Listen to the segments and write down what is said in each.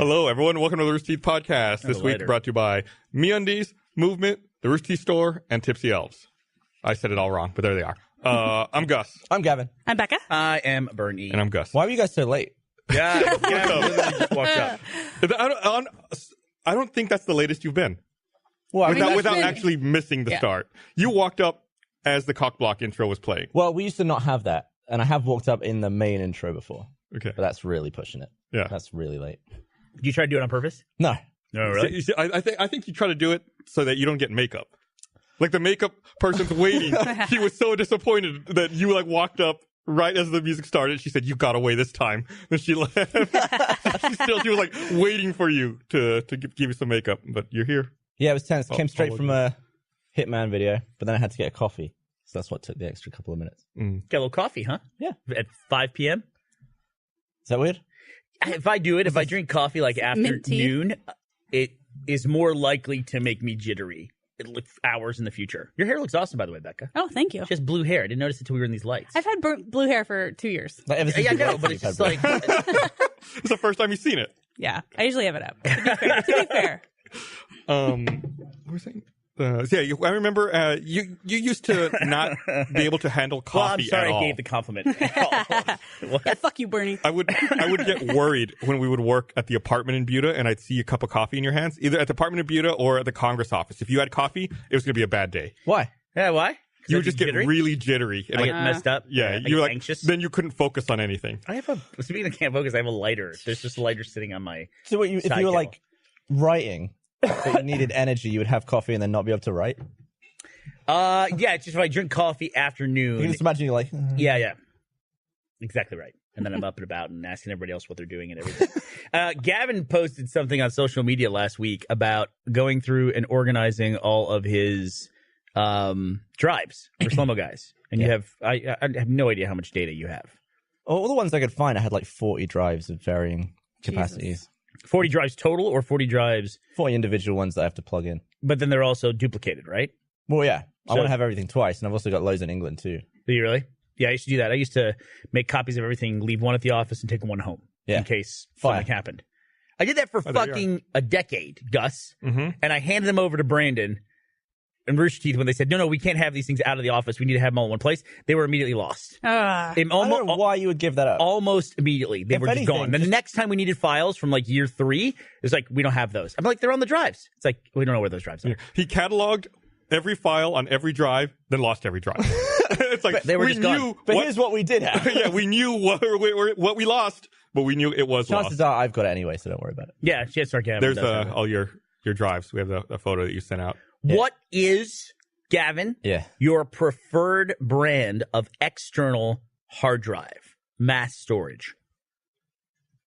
Hello, everyone. Welcome to the Rooster Teeth Podcast. This week brought to you by MeUndies, Movement, the Rooster Teeth Store, and Tipsy Elves. I said it all wrong, but there they are. I'm Gus. I'm Gavin. I'm Becca. I am Bernie. And I'm Gus. Why were you guys so late? Yeah, literally just walked up. I don't think that's the latest you've been. Well, Without actually missing the start. You walked up as the cock block intro was playing. Well, we used to not have that, and I have walked up in the main intro before. Okay. But that's really pushing it. Yeah. That's really late. Did you try to do it on purpose? No. No, really? See, I think you try to do it so that you don't get makeup. Like the makeup person's waiting. She was so disappointed that you walked up right as the music started. She said, "You got away this time." And she left. She was waiting for you to give you some makeup, but you're here. Yeah, it was tense. Came straight from a Hitman video, but then I had to get a coffee. So that's what took the extra couple of minutes. Get a little coffee, huh? Yeah. At 5 p.m.? Is that weird? If I drink coffee after noon, it is more likely to make me jittery hours in the future. Your hair looks awesome, by the way, Becca. Oh, thank you. She has blue hair. I didn't notice it until we were in these lights. I've had blue hair for 2 years. I know, but it's just like... It's the first time you've seen it. Yeah, I usually have it up. To be fair. What were we saying? I remember you used to not be able to handle coffee well, I'm sorry at all. I gave the compliment. Yeah, fuck you, Bernie. I would get worried when we would work at the apartment in Buda and I'd see a cup of coffee in your hands, either at the apartment in Buda or at the Congress office. If you had coffee, it was going to be a bad day. Why? Yeah, why? You would just get really jittery. And I get messed up. Yeah, I you were get anxious. Then you couldn't focus on anything. Speaking of can't focus, I have a lighter. There's just a lighter sitting on my So if you were writing, but you needed energy, you would have coffee and then not be able to write? Yeah, it's just if I drink coffee afternoon. You can just imagine you're like... Yeah. Exactly right. And then I'm up and about and asking everybody else what they're doing and everything. Gavin posted something on social media last week about going through and organizing all of his drives for Slow-Mo Guys. And you have, I have no idea how much data you have. All the ones I could find, I had 40 drives of varying capacities. 40 drives total or 40 drives? 40 individual ones that I have to plug in. But then they're also duplicated, right? Well, yeah. I want to have everything twice, and I've also got loads in England, too. Do you really? Yeah, I used to do that. I used to make copies of everything, leave one at the office, and take one home in case something happened. I did that for fucking a decade, Gus, and I handed them over to Brandon and Rooster Teeth when they said, no, we can't have these things out of the office. We need to have them all in one place. They were immediately lost. I don't know why you would give that up. Almost immediately. They were just gone. The next time we needed files from year 3, it was we don't have those. I'm like, they're on the drives. It's we don't know where those drives are. He cataloged every file on every drive, then lost every drive. It's they were just gone. But here's what we did have. Yeah, we knew what we lost, but we knew it was Chances lost. are I've got it anyway, so don't worry about it. Yeah, start Gavin. There's all your drives. We have the photo that you sent out. Yeah. What is, Gavin, your preferred brand of external hard drive, mass storage?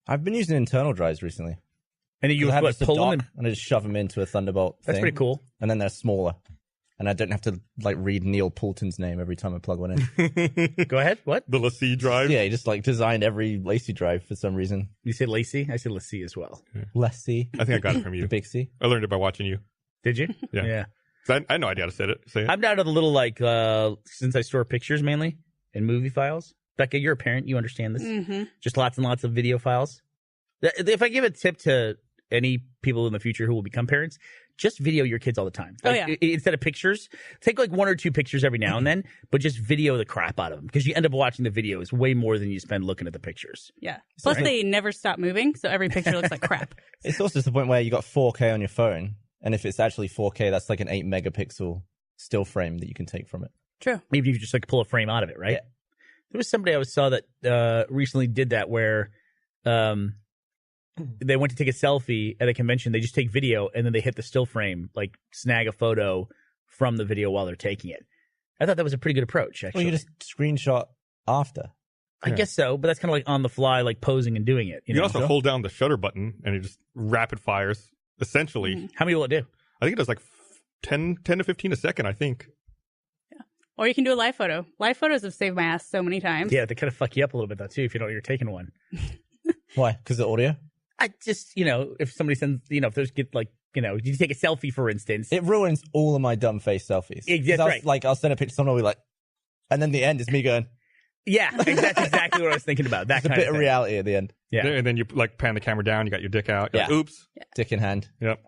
I've been using internal drives recently. And you pull them and I just shove them into a Thunderbolt thing. That's pretty cool. And then they're smaller. And I don't have to read Neil Poulton's name every time I plug one in. Go ahead. What? The LaCie drive? Yeah, he just designed every Lacy drive for some reason. You say Lacy? I say LaCie as well. Yeah. LaCie. I think I got it from you. The big C. I learned it by watching you. Did you? Yeah. I had no idea how to say it. I'm down to the little since I store pictures mainly and movie files. Becca, you're a parent. You understand this. Mm-hmm. Just lots and lots of video files. If I give a tip to any people in the future who will become parents, just video your kids all the time. Instead of pictures, take 1 or 2 pictures every now and then, but just video the crap out of them because you end up watching the videos way more than you spend looking at the pictures. Yeah. Plus, they never stop moving, so every picture looks like crap. It's also to the point where you got 4K on your phone, and if it's actually 4K, that's an 8 megapixel still frame that you can take from it. True. Maybe you just pull a frame out of it, right? Yeah. There was somebody I saw that recently did that where they went to take a selfie at a convention. They just take video and then they hit the still frame, snag a photo from the video while they're taking it. I thought that was a pretty good approach, actually. Well, you just screenshot after. I guess so, but that's kind of on the fly, posing and doing it. You can also hold down the shutter button and it just rapid fires, essentially. Mm-hmm. How many will it do? I think it does 10 to 15 a second, I think. Yeah. Or you can do a live photo. Live photos have saved my ass so many times. Yeah, they kind of fuck you up a little bit, though, too, if you know you're taking one. Why? Because of audio? I just, if somebody sends, if there's you take a selfie, for instance. It ruins all of my dumb face selfies. That's right. I'll send a picture to someone, and then the end is me going, Yeah, that's exactly what I was thinking about. That There's a kind bit of of thing. reality at the end. Yeah. And then you like pan the camera down. You got your dick out. You're like, Yeah. oops. Dick in hand. Yep.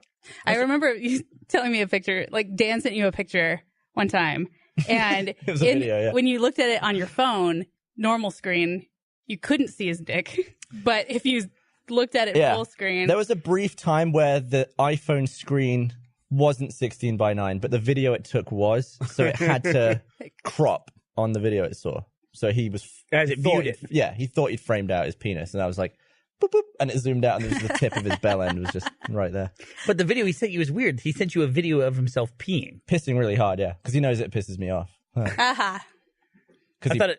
I remember you telling me a picture, like Dan sent you a picture one time, and It was a video, yeah. when you looked at it on your phone, normal screen, you couldn't see his dick. But if you looked at it full screen, There was a brief time where the iPhone screen wasn't 16:9, but the video it took was, so it had to crop on the video it saw. So he was As it thought viewed it. Yeah, he thought he'd framed out his penis, and I was like, boop, boop, and it zoomed out, and the tip of his bell end was just right there. But the video he sent you was weird. He sent you a video of himself peeing. Pissing really hard, yeah, because he knows it pisses me off. aha. I thought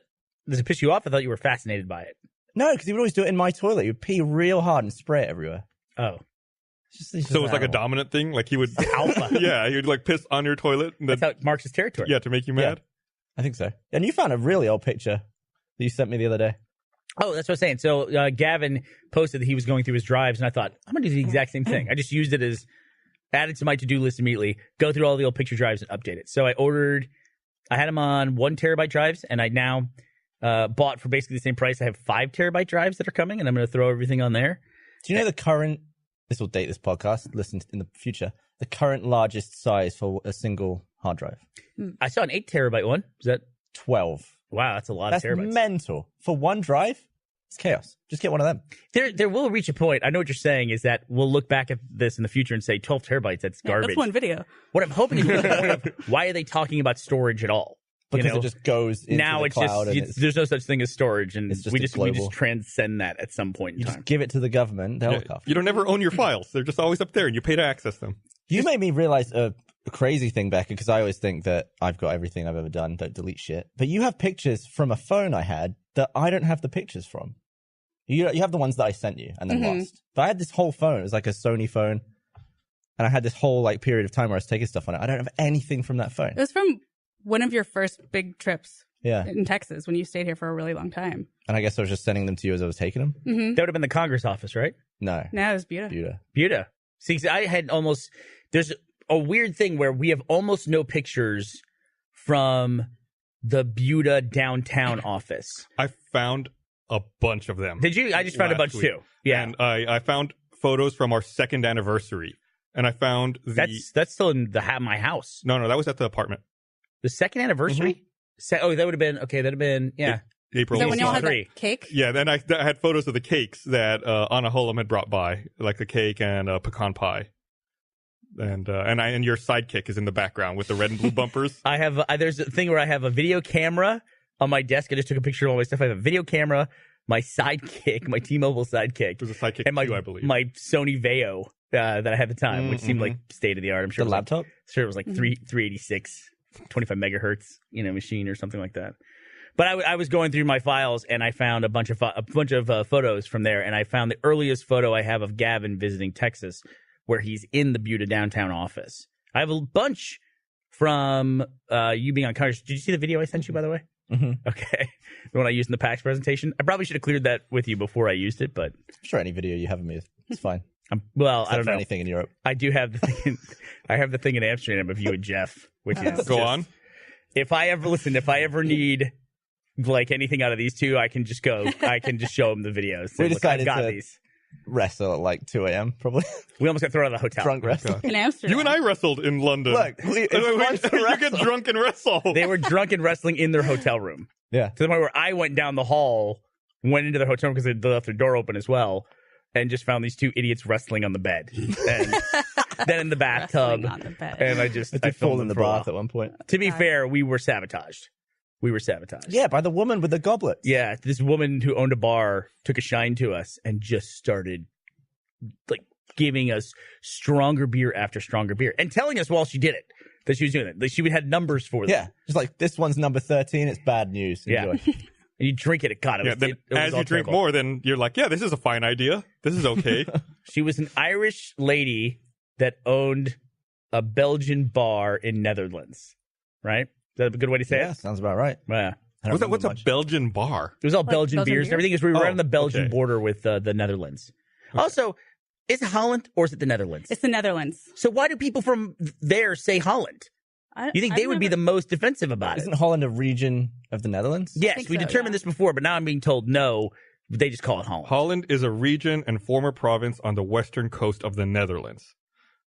does it piss you off? I thought you were fascinated by it. No, because he would always do it in my toilet. He would pee real hard and spray it everywhere. Oh. It's just So it was like a animal. dominant thing. Like he would, Alpha. yeah, he would like piss on your toilet. And That's then, how it marks his territory. yeah, to make you mad. I think so. And you found a really old picture that you sent me the other day. Oh, that's what I'm saying. So Gavin posted that he was going through his drives, and I thought, I'm going to do the exact same thing. I just used it as added to my to-do list immediately, go through all the old picture drives and update it. So I had them on 1 terabyte drives, and I now bought for basically the same price. I have 5 terabyte drives that are coming, and I'm going to throw everything on there. Do you know the current, this will date this podcast, listen in the future, the current largest size for a single hard drive? I saw an 8 terabyte one. Is that 12. wow? That's a lot That's of terabytes. mental. For one drive, it's chaos. Just get one of them. There will reach a point. I know what you're saying is that we'll look back at this in the future and say 12 terabytes. That's Yeah, garbage. that's one video. What I'm hoping is the point of why are they talking about storage at all? Because You know? it just goes into Now the it's cloud just and there's no such thing as storage, and it's just we a just global- transcend that at some point in you time. just give it to the government. They'll Yeah, look after you don't ever own your files. They're just always up there and you pay to access them. You made me realize a crazy thing, Becca, because I always think that I've got everything I've ever done, don't delete shit. But you have pictures from a phone I had that I don't have the pictures from. You have the ones that I sent you and then lost. But I had this whole phone. It was like a Sony phone. And I had this whole like period of time where I was taking stuff on it. I don't have anything from that phone. It was from one of your first big trips Yeah. in Texas when you stayed here for a really long time. And I guess I was just sending them to you as I was taking them. That would have been the Congress office, right? No. No, it was beautiful. Buda. Buda. See, I had almost. There's a weird thing where we have almost no pictures from the Buda downtown office. I found a bunch of them. Did you? I just found a last bunch week. too. Yeah, And I found photos from our 2nd anniversary. And I found that's still in my house. No, that was at the apartment. The 2nd anniversary. That would have been okay. That'd have been April. Is that when y'all had Three. that cake? Yeah, then I had photos of the cakes that Anna Holem had brought by, like the cake and pecan pie. And your sidekick is in the background with the red and blue bumpers. I have there's a thing where I have a video camera on my desk. I just took a picture of all my stuff. I have a video camera, my sidekick, my T-Mobile sidekick, There's a sidekick and too, I believe. my Sony Veo that I had at the time, which seemed like state of the art. I'm sure The it was laptop? Sure, it was like 386, 25 megahertz, machine or something like that. But I was going through my files and I found a bunch of photos from there, and I found the earliest photo I have of Gavin visiting Texas, where he's in the Buda downtown office. I have a bunch from you being on Congress. Did you see the video I sent you, by the way? Mm-hmm. Okay, the one I used in the PAX presentation. I probably should have cleared that with you before I used it, but I'm sure any video you have of me is fine. I Except don't for know. anything in Europe. I do have the thing. I have the thing in Amsterdam of you and Jeff, which is Go on. If I ever need like anything out of these two, I can just go. I can just show them the videos. Say, We "Look, I've decided got to- these. Wrestle at like 2 a.m. probably. We almost got thrown out of the hotel. Drunk wrestle. In Amsterdam. You and I wrestled in London. Look, it's fun to You wrestle. get drunk and wrestle. They were drunk and wrestling in their hotel room Yeah. to the point where I went down the hall, went into their hotel room because they left their door open as well, and just found these two idiots wrestling on the bed, and then in the bathtub, Wrestling on the bed. and I I filmed did fall them in the for a while. bath at one point. To be fair, we were sabotaged. Yeah, by the woman with the goblet. Yeah, this woman who owned a bar took a shine to us and just started like giving us stronger beer after stronger beer and telling us while she did it that she was doing it. Like, she had numbers for them. Yeah. Just like, this one's number 13. It's bad news. Yeah. Enjoy. And you drink it. God, it Yeah, was, then it was as all you drink terrible. more, then you're like, yeah, this is a fine idea. This is okay. She was an Irish lady that owned a Belgian bar in Netherlands. Right? Is that a good way to say Yeah, it? sounds about right. Yeah. I don't What's remember a much. Belgian bar? It was all Like Belgian Belgian beers and beer? everything. Because we were Oh, on the Belgian okay. border with the Netherlands. Also, is it Holland or is it the Netherlands? It's the Netherlands. So why do people from there say Holland? You think they would be the most defensive about it? Isn't Holland a region of the Netherlands? Yes, we determined this before, but now I'm being told no. They just call it Holland. Holland is a region and former province on the western coast of the Netherlands.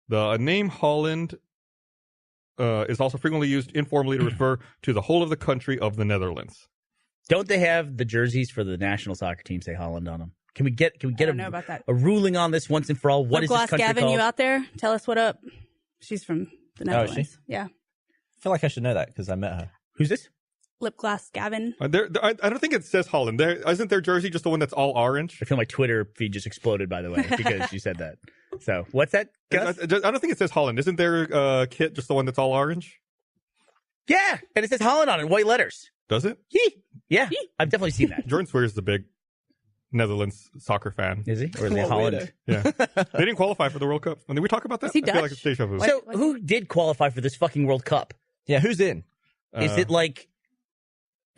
The name Holland is also frequently used informally to refer to the whole of the country of the Netherlands. Don't they have the jerseys for the national soccer team say Holland on them? Can we get I don't know about that. a ruling on this once and for all? What is this country Gavin, called? you out there? Tell us what up. She's from the Netherlands. is she? Yeah. I feel like I should know that because I met her. Who's this? Lip gloss Gavin. I don't think it says Holland. Isn't their jersey just the one that's all orange? I feel my Twitter feed just exploded, by the way, because you said that. So, what's that, Gus? I don't think it says Holland. Isn't their kit just the one that's all orange? Yeah, and it says Holland on it, white letters. Does it? Yeah, I've definitely seen that. Jordan Swears is the big Netherlands soccer fan. Is he? Or is it Holland? Yeah. They didn't qualify for the World Cup. And did we talk about that? Is he I feel like Dutch? it's deja vu. So, who did qualify for this fucking World Cup? Yeah, who's in? Is it like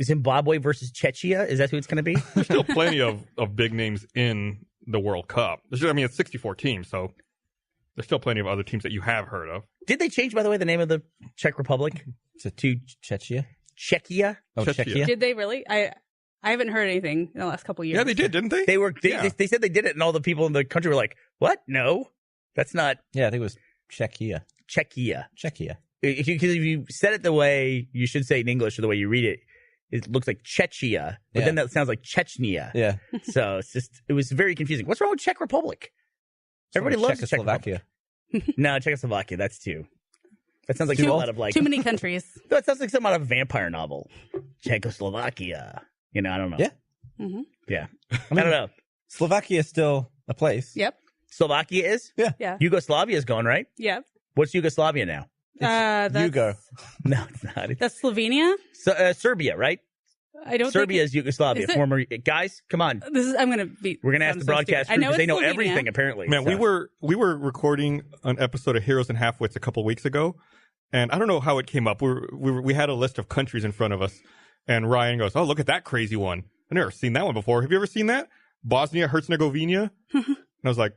Zimbabwe versus Czechia? Is that who it's going to be? There's still plenty of big names in the World Cup. It's 64 teams, so there's still plenty of other teams that you have heard of. Did they change, by the way, the name of the Czech Republic To Czechia? Czechia? Oh, Czechia. Czechia. Did they really? I haven't heard anything in the last couple of years. Yeah, they did, didn't they? They said they did it, and all the people in the country were like, "What? No, that's not Yeah, I think it was Czechia. Czechia." Czechia. Because if you said it the way you should say it in English or the way you read it, it looks like Czechia, but then that sounds like Chechnya. Yeah. So it was very confusing. What's wrong with Czech Republic? Everybody loves the Czech Republic. Czechoslovakia. No, Czechoslovakia. That's two. That sounds like Too some old. out of like. Too many countries. That sounds like some out of a vampire novel. Czechoslovakia. I don't know. Yeah. Mm-hmm. Yeah. I don't know. Slovakia is still a place. Yep. Slovakia is? Yeah. Yugoslavia is gone, right? Yep. What's Yugoslavia now? That's, Yugo. No, it's not. That's Slovenia. So, Serbia, right? I don't. Serbia is Yugoslavia. Is it? Former guys, come on. I'm gonna be. We're gonna ask the broadcast crew because they know Slovenia. everything apparently. Man, so. we were recording an episode of Heroes and Halfwits a couple weeks ago, and I don't know how it came up. We had a list of countries in front of us, and Ryan goes, "Oh, look at that crazy one! I've never seen that one before. Have you ever seen that? Bosnia Herzegovina?" And I was like,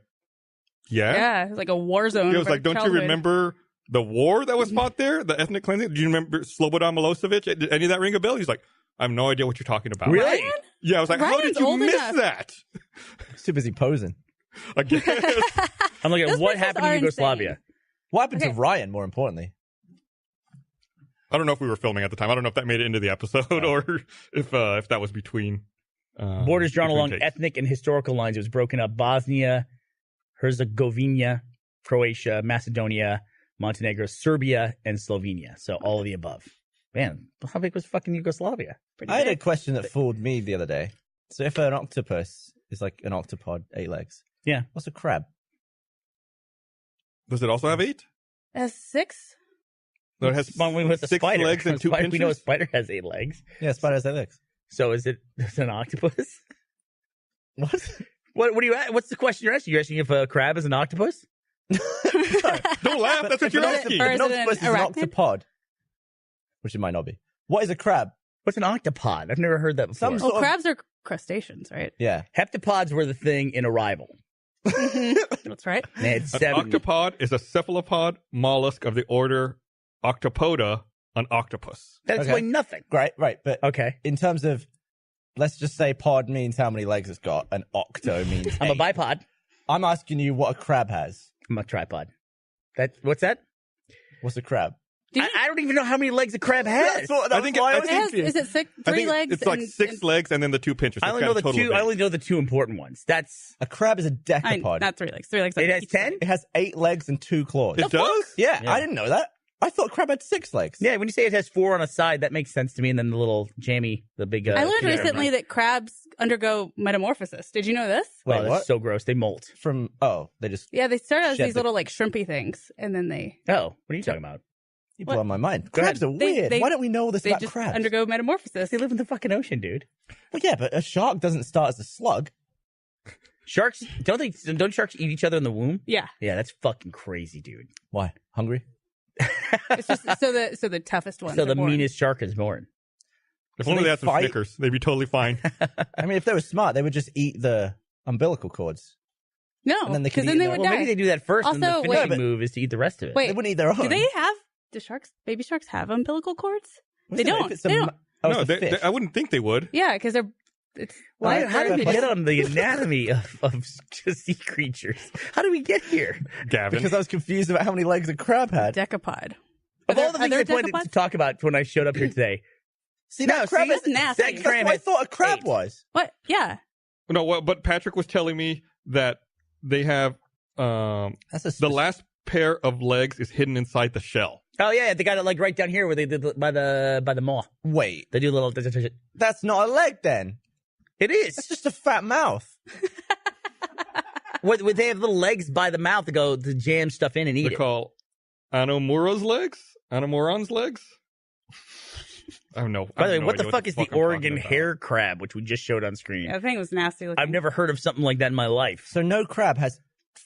"Yeah." Yeah, it's like a war zone. He was like, "Don't you remember the war that was fought there? The ethnic cleansing? Do you remember Slobodan Milosevic? Did any of that ring a bell?" He's like, "I have no idea what you're talking about." Really? Ryan? Yeah, I was like, "How Ryan's did you old miss enough. that?" Too busy posing. I guess. I'm looking at Those what places happened are in Yugoslavia. What happened Okay. to Ryan, more importantly? I don't know if we were filming at the time. I don't know if that made it into the episode or if that was between. Borders drawn between along takes. ethnic and historical lines. It was broken up: Bosnia, Herzegovina, Croatia, Macedonia, Montenegro, Serbia, and Slovenia. So all of the above. Man, how big was fucking Yugoslavia? Pretty I had a big. question that fooled me the other day. So if an octopus is like an octopod, 8 legs. Yeah. What's a crab? Does it also have 8? That's 6. No, it has Well, we went with the 6 spider. legs and 2 pinches. We know a spider has 8 legs. Yeah, spider has 8 legs. So is it an octopus? What? What do you? What's the question you're asking? You're asking if a crab is an octopus? Don't laugh. That's what you're asking. Or If is an it an octopus is an arachnid? octopod, which it might not be. What is a crab? What's an octopod? I've never heard that before. Some Well, sort of- crabs are crustaceans, right? Yeah. Heptapods were the thing in Arrival. That's right. They had An 7. octopod is a cephalopod mollusk of the order Octopoda, an octopus. That explained nothing. Great, right. But Okay. in terms of, let's just say pod means how many legs it's got, and octo means I'm a 8. bipod. I'm asking you what a crab has. I'm a tripod. What's that? What's a crab? I don't even know how many legs a crab has. I think why I was It has, confused. is it six, I 3 think legs? it's like and- 6 and- legs and then the 2 pinches. I So only it's know got a total of I 8. only know the 2 important ones. That's A crab is a decapod. not 3 legs. 3 legs. it on has each 10. side. It has 8 legs and 2 claws. It does? Yeah, Yeah. I didn't know that. I thought crab had 6 legs. Yeah, when you say it has 4 on a side, that makes sense to me. And then the little jammy, the big. I learned yeah. recently that crabs undergo metamorphosis. Did you know this? Wow, Wait, that's what? so gross. They molt. From they just Yeah, they start as Shed these the- little like shrimpy things, and then they Oh, what are you talking about? you What? blow my mind. Go Crabs ahead. are weird. They- Why don't we know all this they about just crabs? undergo metamorphosis. They live in the fucking ocean, dude. Well, yeah, but a shark doesn't start as a slug. Sharks don't sharks eat each other in the womb? Yeah, Yeah, that's fucking crazy, dude. Why? Hungry? it's just so the toughest ones. So are the born. meanest shark is born. If So only they they had some fight- Snickers, they'd be totally fine. I mean, if they were smart, they would just eat the umbilical cords. No, And then they because could then eat they that. would Well, die. maybe they do that first, and the Also, finishing wait. move is to eat the rest of it. Wait, They wouldn't eat their own. do they have Do baby sharks have umbilical cords? What's They it- don't. if it's a They ma- don't. Oh, No, it's a fish. I wouldn't think they would. Yeah, because it's. How did we Crab- get on the anatomy of sea creatures? How did we get here? Gavin. Because I was confused about how many legs a crab had. decapod. Of all the things I wanted to decapods? talk about when I showed up here today, See, No, that crab see, is nasty. that That's crab what I has thought a crab 8. was. What? Yeah. No, but Patrick was telling me that they have That's a the last pair of legs is hidden inside the shell. oh yeah, they got it like right down here where they did by the maw. Wait, They do a little. that's not a leg then. It is. That's just a fat mouth. What they have little legs by the mouth to jam stuff in and eat They it. call Anomura's legs? Anomoron's legs? I don't know. By the way, no what the idea fuck is the I'm talking Oregon about. hair crab, which we just showed on screen? Yeah, the thing was nasty looking. I've never heard of something like that in my life. So no crab has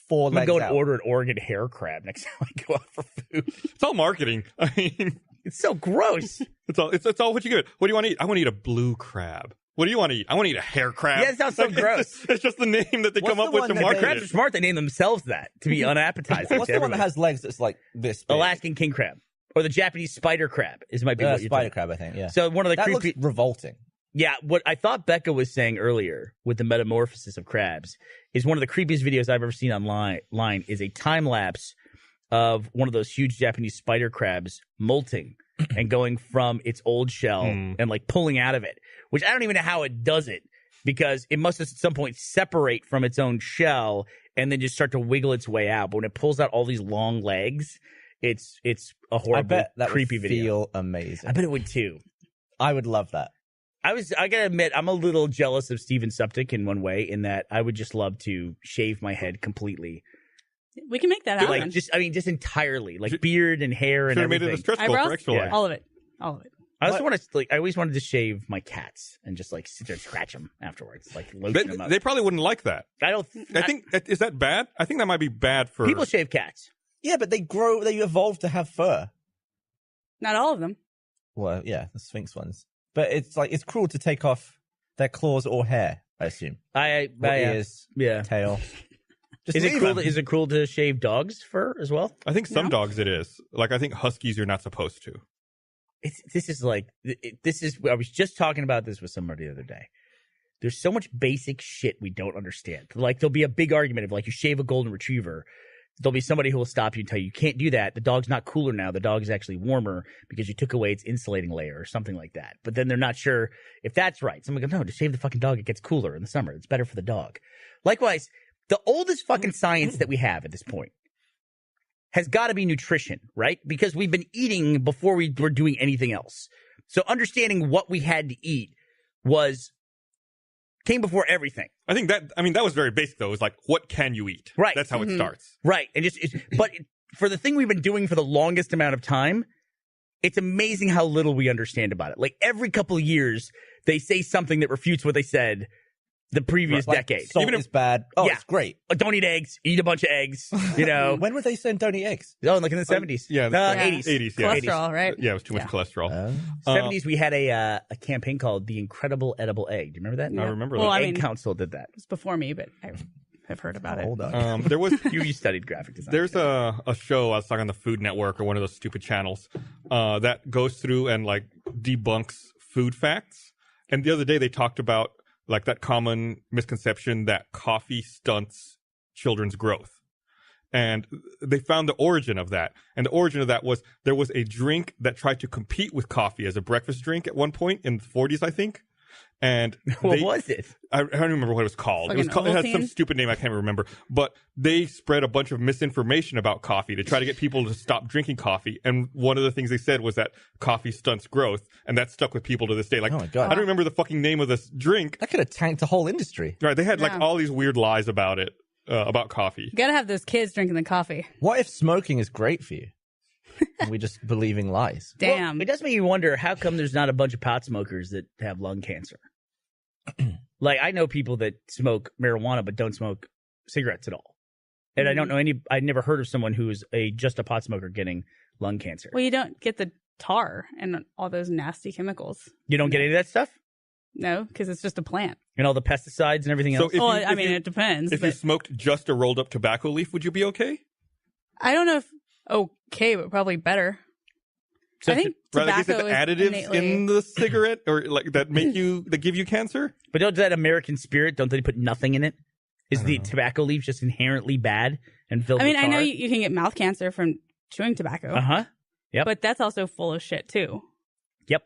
4 I'm gonna legs go and out. order an Oregon hair crab next time I go out for food. It's all marketing. I mean, It's so gross. it's all what you get. What do you want to eat? I want to eat a blue crab. What do you want to eat? I want to eat a hair crab. Yeah, it sounds so Like, gross. It's just the name that they What's come up the with one to that market Crabs are it. smart. They name themselves that to be unappetizing. What's to the one that everybody. has legs that's like this big? Alaskan king crab or the Japanese spider crab might be what you're spider talking crab, I think, yeah. about. So one of the That creepy. looks revolting. Yeah, what I thought Becca was saying earlier with the metamorphosis of crabs is one of the creepiest videos I've ever seen online is a time lapse of one of those huge Japanese spider crabs molting and going from its old shell and like pulling out of it, which I don't even know how it does it because it must at some point separate from its own shell and then just start to wiggle its way out. But when it pulls out all these long legs, it's a I horrible, bet that creepy would video. feel amazing. I bet it would too. I would love that. I gotta admit, I'm a little jealous of Steven Suptic in one way, in that I would just love to shave my head completely, We can make that happen. like just entirely, like beard and hair and Should have made it a everything. stretch goal Eyebrows? for extra Yeah. life. All of it. All of it. I also want to I always wanted to shave my cats and just like sit there and scratch them afterwards, like lotion them up. They probably wouldn't like that. I don't. I think is that bad? I think that might be bad for people shave cats. Yeah, but they evolve to have fur. Not all of them. Well, yeah, the Sphinx ones. But it's cruel to take off their claws or hair, I assume. Or ears, yeah. tail. Just Is it leave cruel? them. Is it cruel to shave dogs' fur as well? I think some No. dogs it is. Like I think huskies you're not supposed to. This is I was just talking about this with somebody the other day. There's so much basic shit we don't understand. Like there'll be a big argument of like you shave a golden retriever. There'll be somebody who will stop you and tell you can't do that. The dog's not cooler now. The dog is actually warmer because you took away its insulating layer or something like that. But then they're not sure if that's right. Someone goes, no, just shave the fucking dog. It gets cooler in the summer. It's better for the dog. Likewise, the oldest fucking science that we have at this point has got to be nutrition, right? Because we've been eating before we were doing anything else. So understanding what we had to eat came before everything. I think that was very basic though. It was like, what can you eat? Right. That's how it starts. Right. And for the thing we've been doing for the longest amount of time, it's amazing how little we understand about it. Like every couple of years, they say something that refutes what they said the previous Like, decade. Salt Even if- is bad. Oh, Yeah. it's great. Don't eat eggs. Eat a bunch of eggs. You know. When were they saying don't eat eggs? Oh, like in the 70s. Yeah, the 80s. 80s, yeah. Cholesterol, right? Yeah, it was too much cholesterol. 70s, we had a campaign called The Incredible Edible Egg. Do you remember that? I remember Well, that. I Egg mean- Council did that. It was before me, but I've heard about it. Hold on. There was You studied graphic design. There's a show I was talking on the Food Network or one of those stupid channels that goes through and like debunks food facts. And the other day they talked about like that common misconception that coffee stunts children's growth. And they found the origin of that. And the origin of that was there was a drink that tried to compete with coffee as a breakfast drink at one point in the 40s, I think. And What was it? I don't remember what it was called. Fucking It had some Ovaltine? stupid name I can't remember. But they spread a bunch of misinformation about coffee to try to get people to stop drinking coffee. And one of the things they said was that coffee stunts growth, and that stuck with people to this day. Like, Oh my God. I don't remember the fucking name of this drink. That could have tanked the whole industry. Right? They had like Yeah. all these weird lies about it, about coffee. You gotta have those kids drinking the coffee. What if smoking is great for you? And we just believing lies. Damn. Well, it does make you wonder how come there's not a bunch of pot smokers that have lung cancer. Like I know people that smoke marijuana but don't smoke cigarettes at all, and I don't know any. I never heard of someone who's just a pot smoker getting lung cancer. Well, you don't get the tar and all those nasty chemicals. You don't get any of that stuff, No, because it's just a plant. and all the pesticides and everything So else. if Well, you, I if mean, you- it depends. if you But smoked just a rolled up tobacco leaf, would you be okay? I don't know if okay, but probably better. So I think Right, like, is tobacco it is additives innately... in the cigarette or like that give you cancer? But don't that American Spirit, don't they put nothing in it? Is the tobacco leaf just inherently bad and filled I mean, with I know tar? you can get mouth cancer from chewing tobacco. Uh-huh. Yep. But that's also full of shit too. Yep.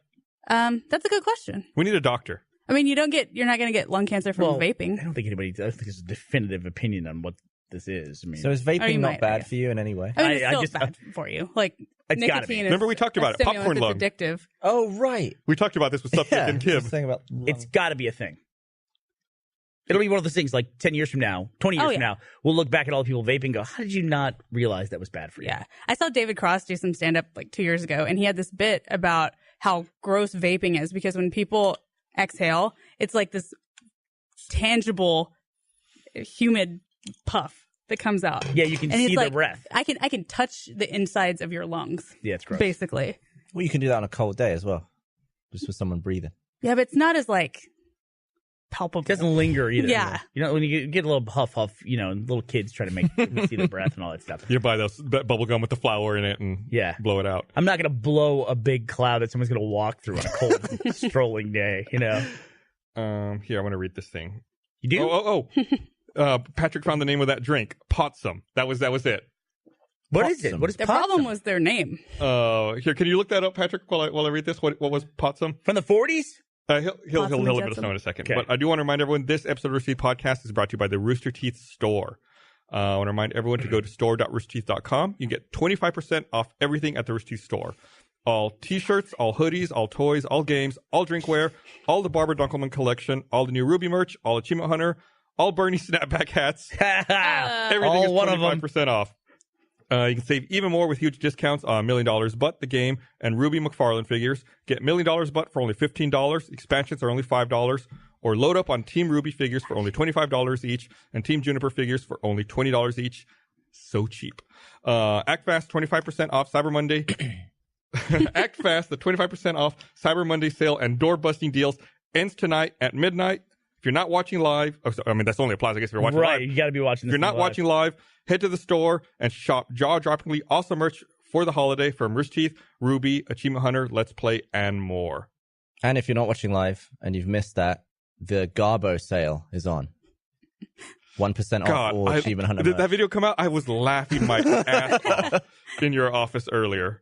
That's a good question. We need a doctor. I mean, you're not going to get lung cancer from vaping. I don't think there's a definitive opinion on what this is. I mean, So is vaping you not might, I bad guess. for you in any way? I mean, it's I still just- bad for you. Like, It's gotta be. nicotine is Remember we talked about a it, popcorn stimulant lung. that's addictive. Oh, right. We talked about this with Subject Yeah, and I was Kib. saying about it's got to be a thing. It'll be one of those things like 10 years from now, 20 years from now, we'll look back at all the people vaping and go, how did you not realize that was bad for you? Yeah. I saw David Cross do some stand-up like 2 years ago, and he had this bit about how gross vaping is because when people exhale, it's like this tangible, humid puff that comes out. Yeah, you can And it's see the like, breath. I can touch the insides of your lungs, Yeah, it's gross. basically. Well, you can do that on a cold day as well, just with someone breathing. Yeah, but it's not as like palpable. It doesn't linger either. Yeah. You know, when you get a little huff, little kids try to make see the breath and all that stuff. You buy those bubble gum with the flour in it and Yeah. blow it out. I'm not going to blow a big cloud that someone's going to walk through on a cold, strolling day, you know? Here, I want to read this thing. You do? Patrick found the name of that drink, Potsum. That was it. What is it? What is Their potsum? problem was their name. Here, can you look that up, Patrick, while I read this? What was Potsum? From the 40s? He'll Potsum let and us Jetsam. know in a second. Okay. But I do want to remind everyone this episode of Rooster Teeth Podcast is brought to you by the Rooster Teeth Store. I want to remind everyone to go to store.roosterteeth.com. You get 25% off everything at the Rooster Teeth Store. All t-shirts, all hoodies, all toys, all games, all drinkware, all the Barbara Dunkelman collection, all the new Ruby merch, all Achievement Hunter, all Bernie snapback hats. Everything All is one of them. 25% off. You can save even more with huge discounts on $1 Million Butt, the game, and Ruby McFarlane figures. Get $1 Million Butt for only $15. Expansions are only $5. Or load up on Team Ruby figures for only $25 each, and Team Juniper figures for only $20 each. So cheap. Act fast, 25% off Cyber Monday. Act fast, the 25% off Cyber Monday sale and door-busting deals ends tonight at midnight. If you're not watching live, that's only applies, I guess, if you're watching Right, live. you got to be watching If this you're not live. watching live, head to the store and shop jaw-droppingly awesome merch for the holiday from Rooster Teeth, Ruby, Achievement Hunter, Let's Play, and more. And if you're not watching live and you've missed that, the Garbo sale is on. 1% off all Achievement Hunter did merch. that video come out? I was laughing my ass off in your office earlier.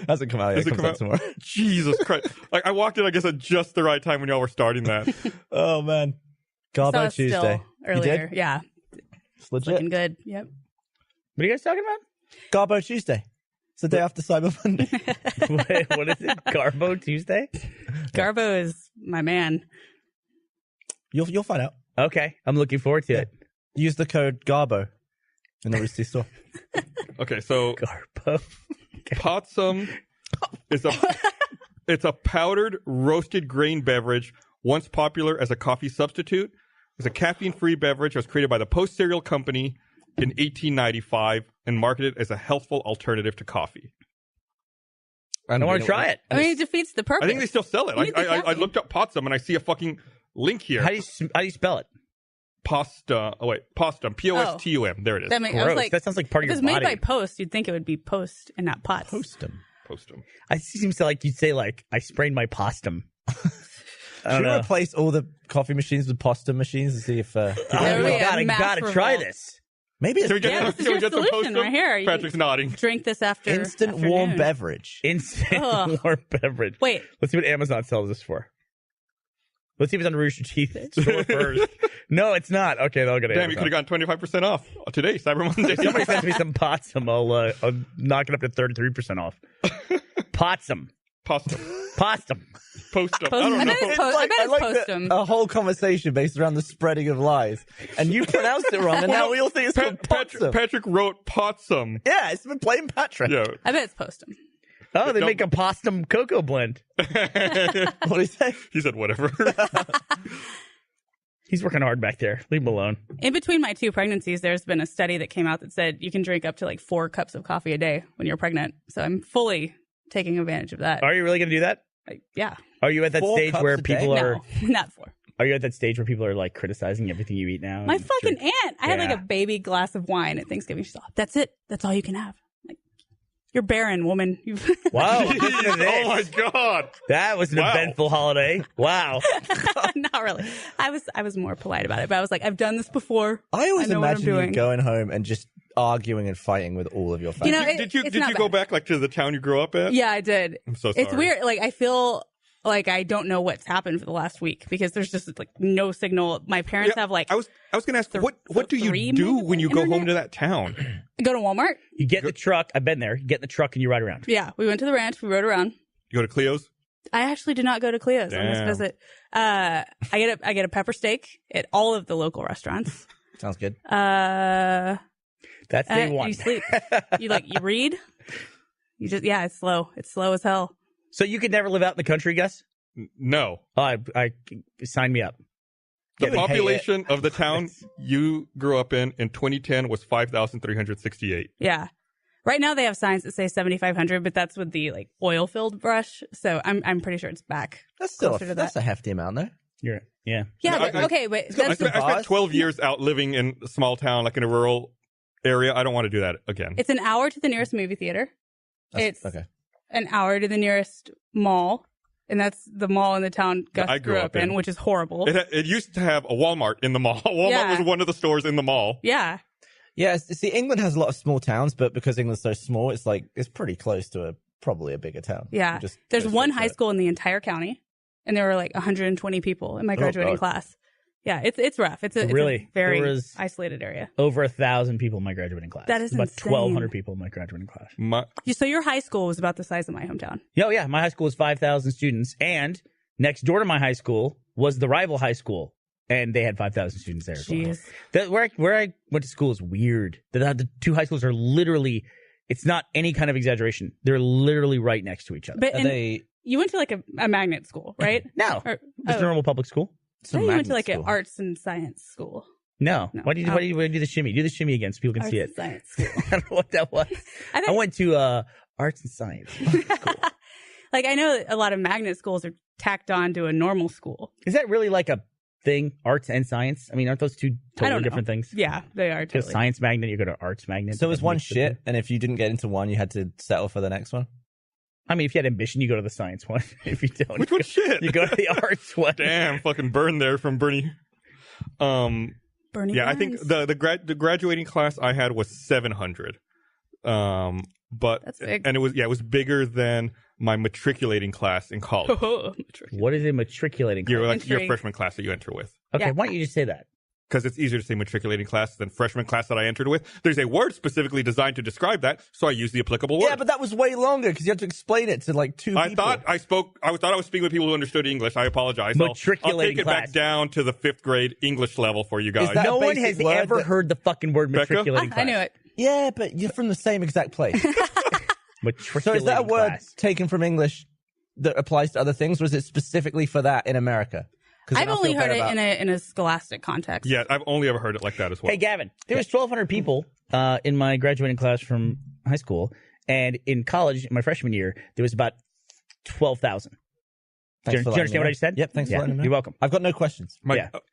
Hasn't come out yet. Does it It comes come out out? tomorrow. Jesus Christ. Like, I walked in, I guess, at just the right time when y'all were starting that. Oh, man. Saw Garbo it Tuesday. still You earlier. did? Yeah. It's legit. Looking good. Yep. What are you guys talking about? Garbo Tuesday. It's the day after Cyber Monday. Wait, what is it? Garbo Tuesday? Garbo is my man. You'll find out. Okay, I'm looking forward to it. Use the code Garbo in the Rooster Teeth store. Okay, so Garbo. Potsum is it's a powdered roasted grain beverage once popular as a coffee substitute. It's a caffeine-free beverage that was created by the Post Cereal Company in 1895 and marketed as a healthful alternative to coffee. I want to try it. I mean, it defeats the purpose. I think they still sell it. You need the I caffeine. looked up Potsum and I see a fucking link here. How do you spell it? Postum. Postum. There it is. That I was Gross. like, That sounds like part if of it's your made body. by Post, you'd think it would be Post and not Pots. Postum. Postum. It seems like you'd say like I sprained my postum. I Should don't we know. replace all the coffee machines with Postum machines and see if people There we you go. gotta Mass try revolt. this. maybe it's Can we get, Yeah, some, this is can we your get some solution Postum? right here. You Patrick's nodding. drink this after instant warm afternoon. beverage. Instant Ugh. warm beverage. Wait, Let's see what Amazon sells this for. Let's see if it's on Rooster Teeth store first. No, it's not. Okay, they'll get it. Damn, you could have gotten 25% off today, Cyber Monday. Somebody sends me some potsum. I'll knock it up to 33% off. Potsum. Postum. Postum. Postum. Post- I don't I know. bet it's Post- I bet it's that Postum. a whole conversation based around the spreading of lies, and you pronounced it wrong, and now we all think it's called Potsum. Patrick wrote Potsum. Yeah, it's been playing Patrick. Yeah. I bet it's Postum. Oh, they Don't- make a postum cocoa blend. What do you say? He said whatever. He's working hard back there. Leave him alone. In between my two pregnancies, there's been a study that came out that said you can drink up to like 4 cups of coffee a day when you're pregnant. So I'm fully taking advantage of that. Are you really going to do that? Yeah. Are you at that 4 stage cups where a day? people are? No, not 4. Are you at that stage where people are like criticizing everything you eat now? My and fucking drink- aunt, I had like Yeah. a baby glass of wine at Thanksgiving. She's like, that's it. That's all you can have. Like, You're barren, woman. Wow. Listen to this. Oh my god. That was an eventful holiday. Wow. Not really. I was more polite about it, but I was like, I've done this before. I always know what I'm imagine you doing. going home and just arguing and fighting with all of your family. You know, Did you it's not go bad. back like to the town you grew up at? Yeah, I did. I'm so sorry. It's weird. Like, I feel like I don't know what's happened for the last week because there's just like no signal. My parents have like I was going to ask what do you 3 do when you go home internet? to that town? go to Walmart. You get in the truck. I've been there. You get in the truck and you ride around. Yeah, we went to the ranch. We rode around. You go to Cleo's? I actually did not go to Cleo's on this Damn. visit. I get a pepper steak at all of the local restaurants. Sounds good. That's day one. You sleep. You read. You just it's slow. It's slow as hell. So you could never live out in the country, Gus? No. Oh, I sign me up. The Yeah, they hate population of the town you grew up in 2010 was 5,368. Yeah. Right now they have signs that say 7,500, but that's with the like oil filled brush. So I'm pretty sure it's back. That's still closer to that's that. a hefty amount, though. Yeah. Yeah, No, but, okay, but I that's spent bars. 12 years out living in a small town, like in a rural area. I don't want to do that again. it's an hour to the nearest movie theater. That's, It's okay. an hour to the nearest mall, and that's the mall in the town Gus I grew up in, which is horrible. It used to have a Walmart in the mall. Walmart Yeah. was one of the stores in the mall. Yeah. Yeah, see, England has a lot of small towns, but because England's so small, it's pretty close to probably a bigger town. Yeah. Just There's go one straight to high it. school in the entire county, and there were like 120 people in my graduating God. class. Yeah, it's rough. It's a Really? very There was- isolated area. Over 1,000 people in my graduating class. That is about insane. 1,200 people in my graduating class. So your high school was about the size of my hometown. Oh, yeah. My high school was 5,000 students. And next door to my high school was the rival high school. And they had 5,000 students there as well. Jeez. Where I went to school is weird. The two high schools are literally, it's not any kind of exaggeration. They're literally right next to each other. But Are and they you went to like a magnet school, right? No. Or, Just a normal public school. I thought you went to like magnet an school? arts and science school. No. No. Why do you do the shimmy? Do the shimmy again so people can Arts see and it. science school. I don't know what that was. I went to arts and science school. Like I know a lot of magnet schools are tacked on to a normal school. Is that really like a thing? Arts and science? I mean, aren't those two I totally don't know. different things? Yeah, they are You go to totally. science magnet, you go to arts magnet. So it was one Mix it shit, up. and if you didn't get into one, you had to settle for the next one? I mean, if you had ambition, you go to the science one. If you don't, Which one's shit? you go to the arts one. Damn, fucking burn there from Bernie. Bernie Yeah, I think Grimes. the graduating class I had was 700. But That's big. and it was bigger than my matriculating class in college. What is a matriculating Your class? your Intrigue. freshman class that you enter with. Okay, Yeah. why don't you just say that? Because it's easier to say matriculating class than freshman class that I entered with. There's a word specifically designed to describe that, so I use the applicable word. Yeah, but that was way longer because you had to explain it to like two I people. thought I was speaking with people who understood English. I apologize. I'll take Matriculating it class. back down to the 5th grade English level for you guys. Is that- No one basic has word ever that- heard the fucking word Becca? matriculating class. I knew it. Yeah, but you're from the same exact place. Matriculating So is that a word class. taken from English that applies to other things, or is it specifically for that in America? 'Cause I've then I'll only feel heard better it about- in a scholastic context. Yeah, I've only ever heard it like that as well. Hey, Gavin, there was 1,200 people in my graduating class from high school, and in college, in my freshman year, there was about 12,000. Do Thanks you for letting understand me what know. I just said? Yep, thanks for letting me know. You're welcome. I've got no questions.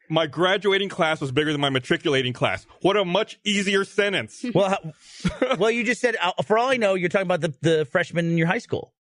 My graduating class was bigger than my matriculating class. What a much easier sentence. Well, well, you just said, for all I know, you're talking about the freshmen in your high school.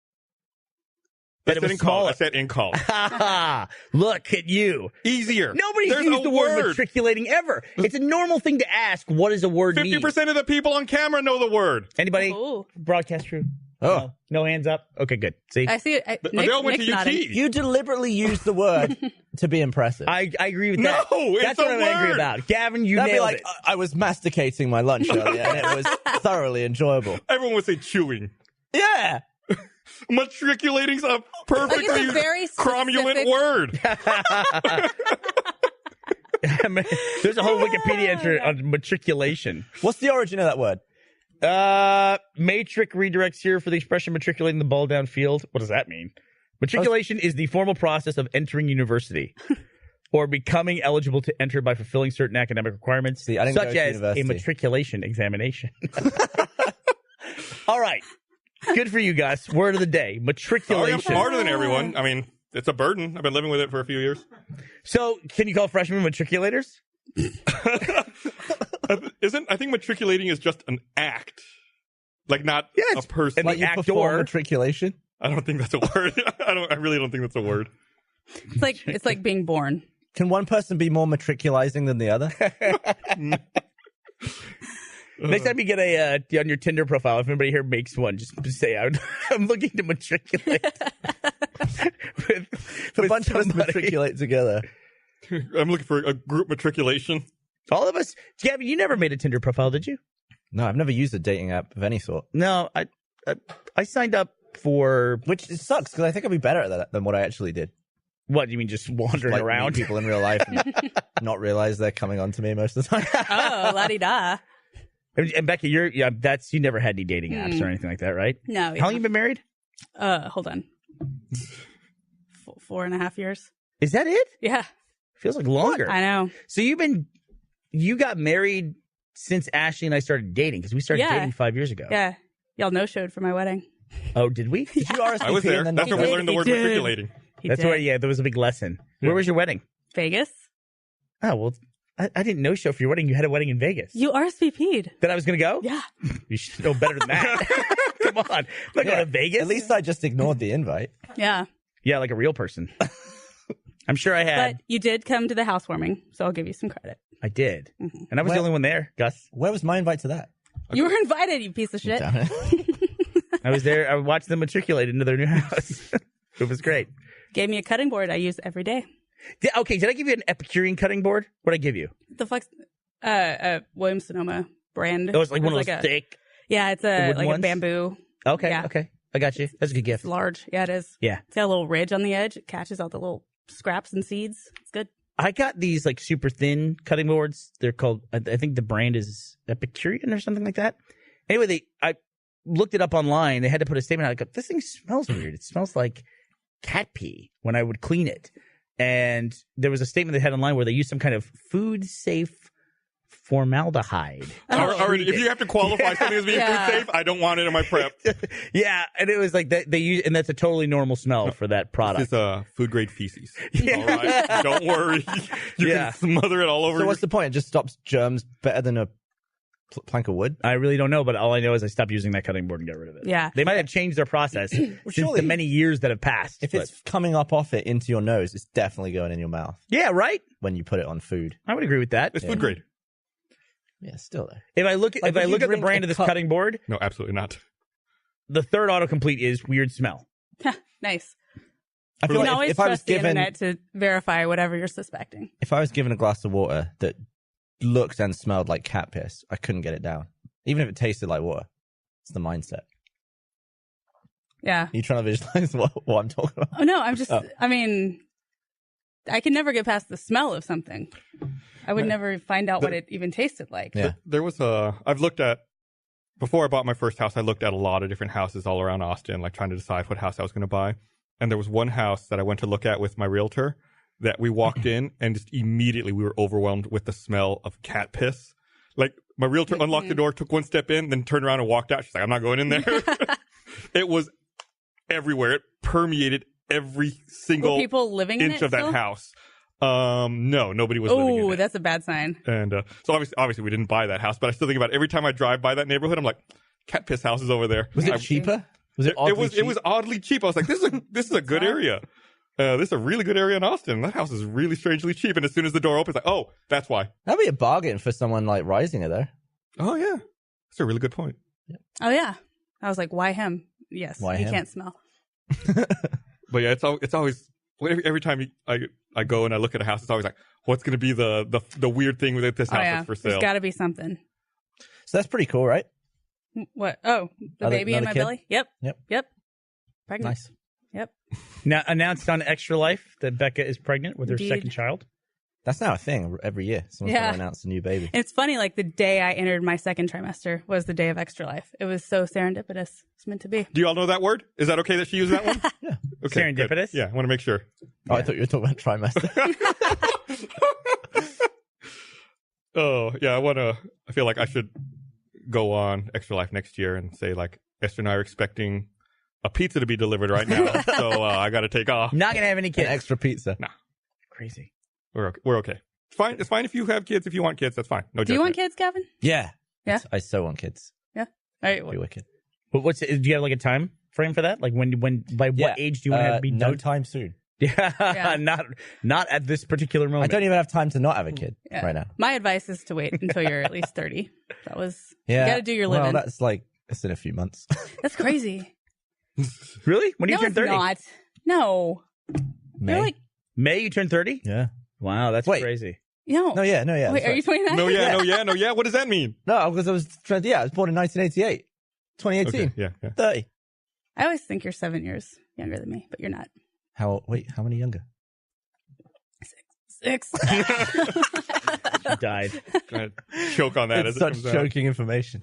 I That it said was in college. smaller. I said in college. Look at you. Easier. Nobody's There's used a the word word. matriculating ever. It's a normal thing to ask, what does a word mean? 50% of the people on camera know the word. Anybody? Ooh. Broadcast crew? Oh. No hands up? Okay, good. See? I see it. They all went to UT. You deliberately used the word to be impressive. I agree with that. No, it's That's a what I'm angry word. about. Gavin, you That'd be nailed like, it. I was masticating my lunch earlier, and it was thoroughly enjoyable. Everyone would say chewing. Yeah. Matriculating's a perfectly Like, it's a very cromulent specific- word. There's a whole Wikipedia entry on matriculation. What's the origin of that word? Matric redirects here for the expression matriculating the ball downfield. What does that mean? Matriculation is the formal process of entering university or becoming eligible to enter by fulfilling certain academic requirements, See, I didn't go such to as university. a matriculation examination. All right. Good for you guys. Word of the day. Sorry, I'm Matriculation. smarter than everyone. I mean, it's a burden. I've been living with it for a few years. So, can you call freshmen matriculators? I think matriculating is just an act. Like not Yes, a person. and Like the you perform actor. matriculation. I don't think that's a word. I really don't think that's a word. It's like being born. Can one person be more matriculizing than the other? Next time you get on your Tinder profile, if anybody here makes one, just say I'm looking to matriculate. If a bunch of us matriculate together. I'm looking for a group matriculation. All of us. Gavin, you never made a Tinder profile, did you? No, I've never used a dating app of any sort. No, I signed up for Which it sucks because I think I'd be better at that than what I actually did. what? You mean just wandering Like around? meet people in real life and not realize they're coming on to me most of the time. Oh, la-di-da. And Becky, you never had any dating apps or anything like that, right? No. How long you been married? Hold on. 4.5 years. Is that it? Yeah, Feels like longer. I know. So you got married since Ashley and I started dating because we started Yeah. dating 5 years ago. Yeah. Y'all no-showed for my wedding. Oh, did we? Did you RSVP I was there. and then That's not where we go? learned the He word did. matriculating. He That's did. where, yeah, there was a big lesson. Where Yeah. was your wedding? Vegas. Oh, well, I didn't know show for your wedding. You had a wedding in Vegas. You RSVP'd. Then I was going to go? Yeah. You should know better than that. Come on. I'm not going to Vegas. At least I just ignored the invite. Yeah. Yeah, like a real person. I'm sure I had. But you did come to the housewarming, so I'll give you some credit. I did. Mm-hmm. And I was the Well- only one there, Gus. Where was my invite to that? You were invited, you piece of shit. Damn it. I was there. I watched them matriculate into their new house. It was great. Gave me a cutting board I use every day. Did I give you an Epicurean cutting board? What did I give you? The fuck's Williams Sonoma brand. It was like one of It's those like thick. Yeah, it's wooden like ones? a bamboo. Okay, Yeah. okay. I got you. That's a good gift. It's large. Yeah, it is. Yeah. It's got a little ridge on the edge. It catches all the little scraps and seeds. It's good. I got these like super thin cutting boards. They're called, I think the brand is Epicurean or something like that. Anyway, I looked it up online. They had to put a statement out. I go, this thing smells weird. It smells like cat pee when I would clean it. And there was a statement they had online where they used some kind of food safe formaldehyde. Already, if you have to qualify something as being Yeah. food safe, I don't want it in my prep. Yeah, and it was like that they use, and that's a totally normal smell for that product. This is food grade feces. Yeah. All right, don't worry. You Yeah. can smother it all over. So what's the point? It just stops germs better than a plank of wood? I really don't know, but all I know is I stopped using that cutting board and got rid of it. Yeah. They might have changed their process since surely- the many years that have passed. If but- it's coming up off it into your nose, it's definitely going in your mouth yeah, right. when you put it on food. I would agree with that. It's food grade. Yeah, still there. If I look at Like, if I would you look at the drink brand a of this cup- cutting board, No, absolutely not. the third autocomplete is weird smell. Nice. I You feel can like always if I was trust the given internet to verify whatever you're suspecting. if I was given a glass of water that looked and smelled like cat piss, I couldn't get it down. Even if it tasted like water. It's the mindset. Yeah. Are you trying to visualize what I'm talking about? Oh, no, I'm just, Oh. I mean, I can never get past the smell of something. I would never find out what it even tasted like. Yeah. There was I've looked at, before I bought my first house, I looked at a lot of different houses all around Austin, like trying to decide what house I was going to buy. And there was one house that I went to look at with my realtor that we walked in and just immediately we were overwhelmed with the smell of cat piss. Like my realtor unlocked the door, took one step in, then turned around and walked out. She's like, I'm not going in there. It was everywhere. It permeated every Were single people living in inch it of that still? house. No, nobody was living in Oh, it. that's a bad sign. And so obviously we didn't buy that house, but I still think about it. Every time I drive by that neighborhood, I'm like, cat piss house is over there. Was it I- cheaper? Was it oddly it was cheap? oddly cheap. I was like, this is a good area. This is a really good area in Austin. That house is really strangely cheap. And as soon as the door opens, like, oh, that's why. That'd be a bargain for someone like Rising it though. Oh yeah, that's a really good point. Oh, yeah. I was like, why him? Yes. Why he him? can't smell. But yeah, it's always every time I go and I look at a house, it's always like, what's going to be the weird thing with this Oh, house yeah. that's for sale? There's got to be something. So that's pretty cool, right? What? Oh, the Another- baby in my another kid? belly? Yep. Yep. Pregnant. Nice. Yep. Now announced on Extra Life that Becca is pregnant with her Indeed. second child. That's now a thing every year. Someone's Yeah. going to announce a new baby. And it's funny, like the day I entered my second trimester was the day of Extra Life. It was so serendipitous. It's meant to be. Do you all know that word? Is that okay that she used that one? Yeah. Okay, good. Serendipitous? Yeah, I want to make sure. Oh, I thought you were talking about trimester. Oh yeah, I feel like I should go on Extra Life next year and say like Esther and I are expecting a pizza to be delivered right now, so I got to take off. Not gonna have any An kids. extra pizza. Crazy. We're okay. It's fine. It's fine if you have kids. If you want kids, that's fine. No Do you want judgment. kids, Gavin? Yeah. Yeah? I so want kids. All right. Be wicked. But do you have like a time frame for that? Like by what age do you want to have to be no done? time soon. Yeah, not at this particular I moment. don't even have time to not have a kid right now. My advice is to wait until you're at least 30. That was Yeah, you got to do your living. Well, that's in a few months. That's crazy. Really? When do you No, turn it's 30? not. No. May. You're like, May you turn 30? Yeah. Wow, that's Wait. crazy. no. No, yeah. Wait, that's are you 29? No, yeah. What does that mean? No, because I was born in 1988. 2018. Okay, yeah. 30. I always think you're 7 years younger than me, but you're not. How many younger? 6. She died. Trying to choke on that It's as it such comes out. choking information.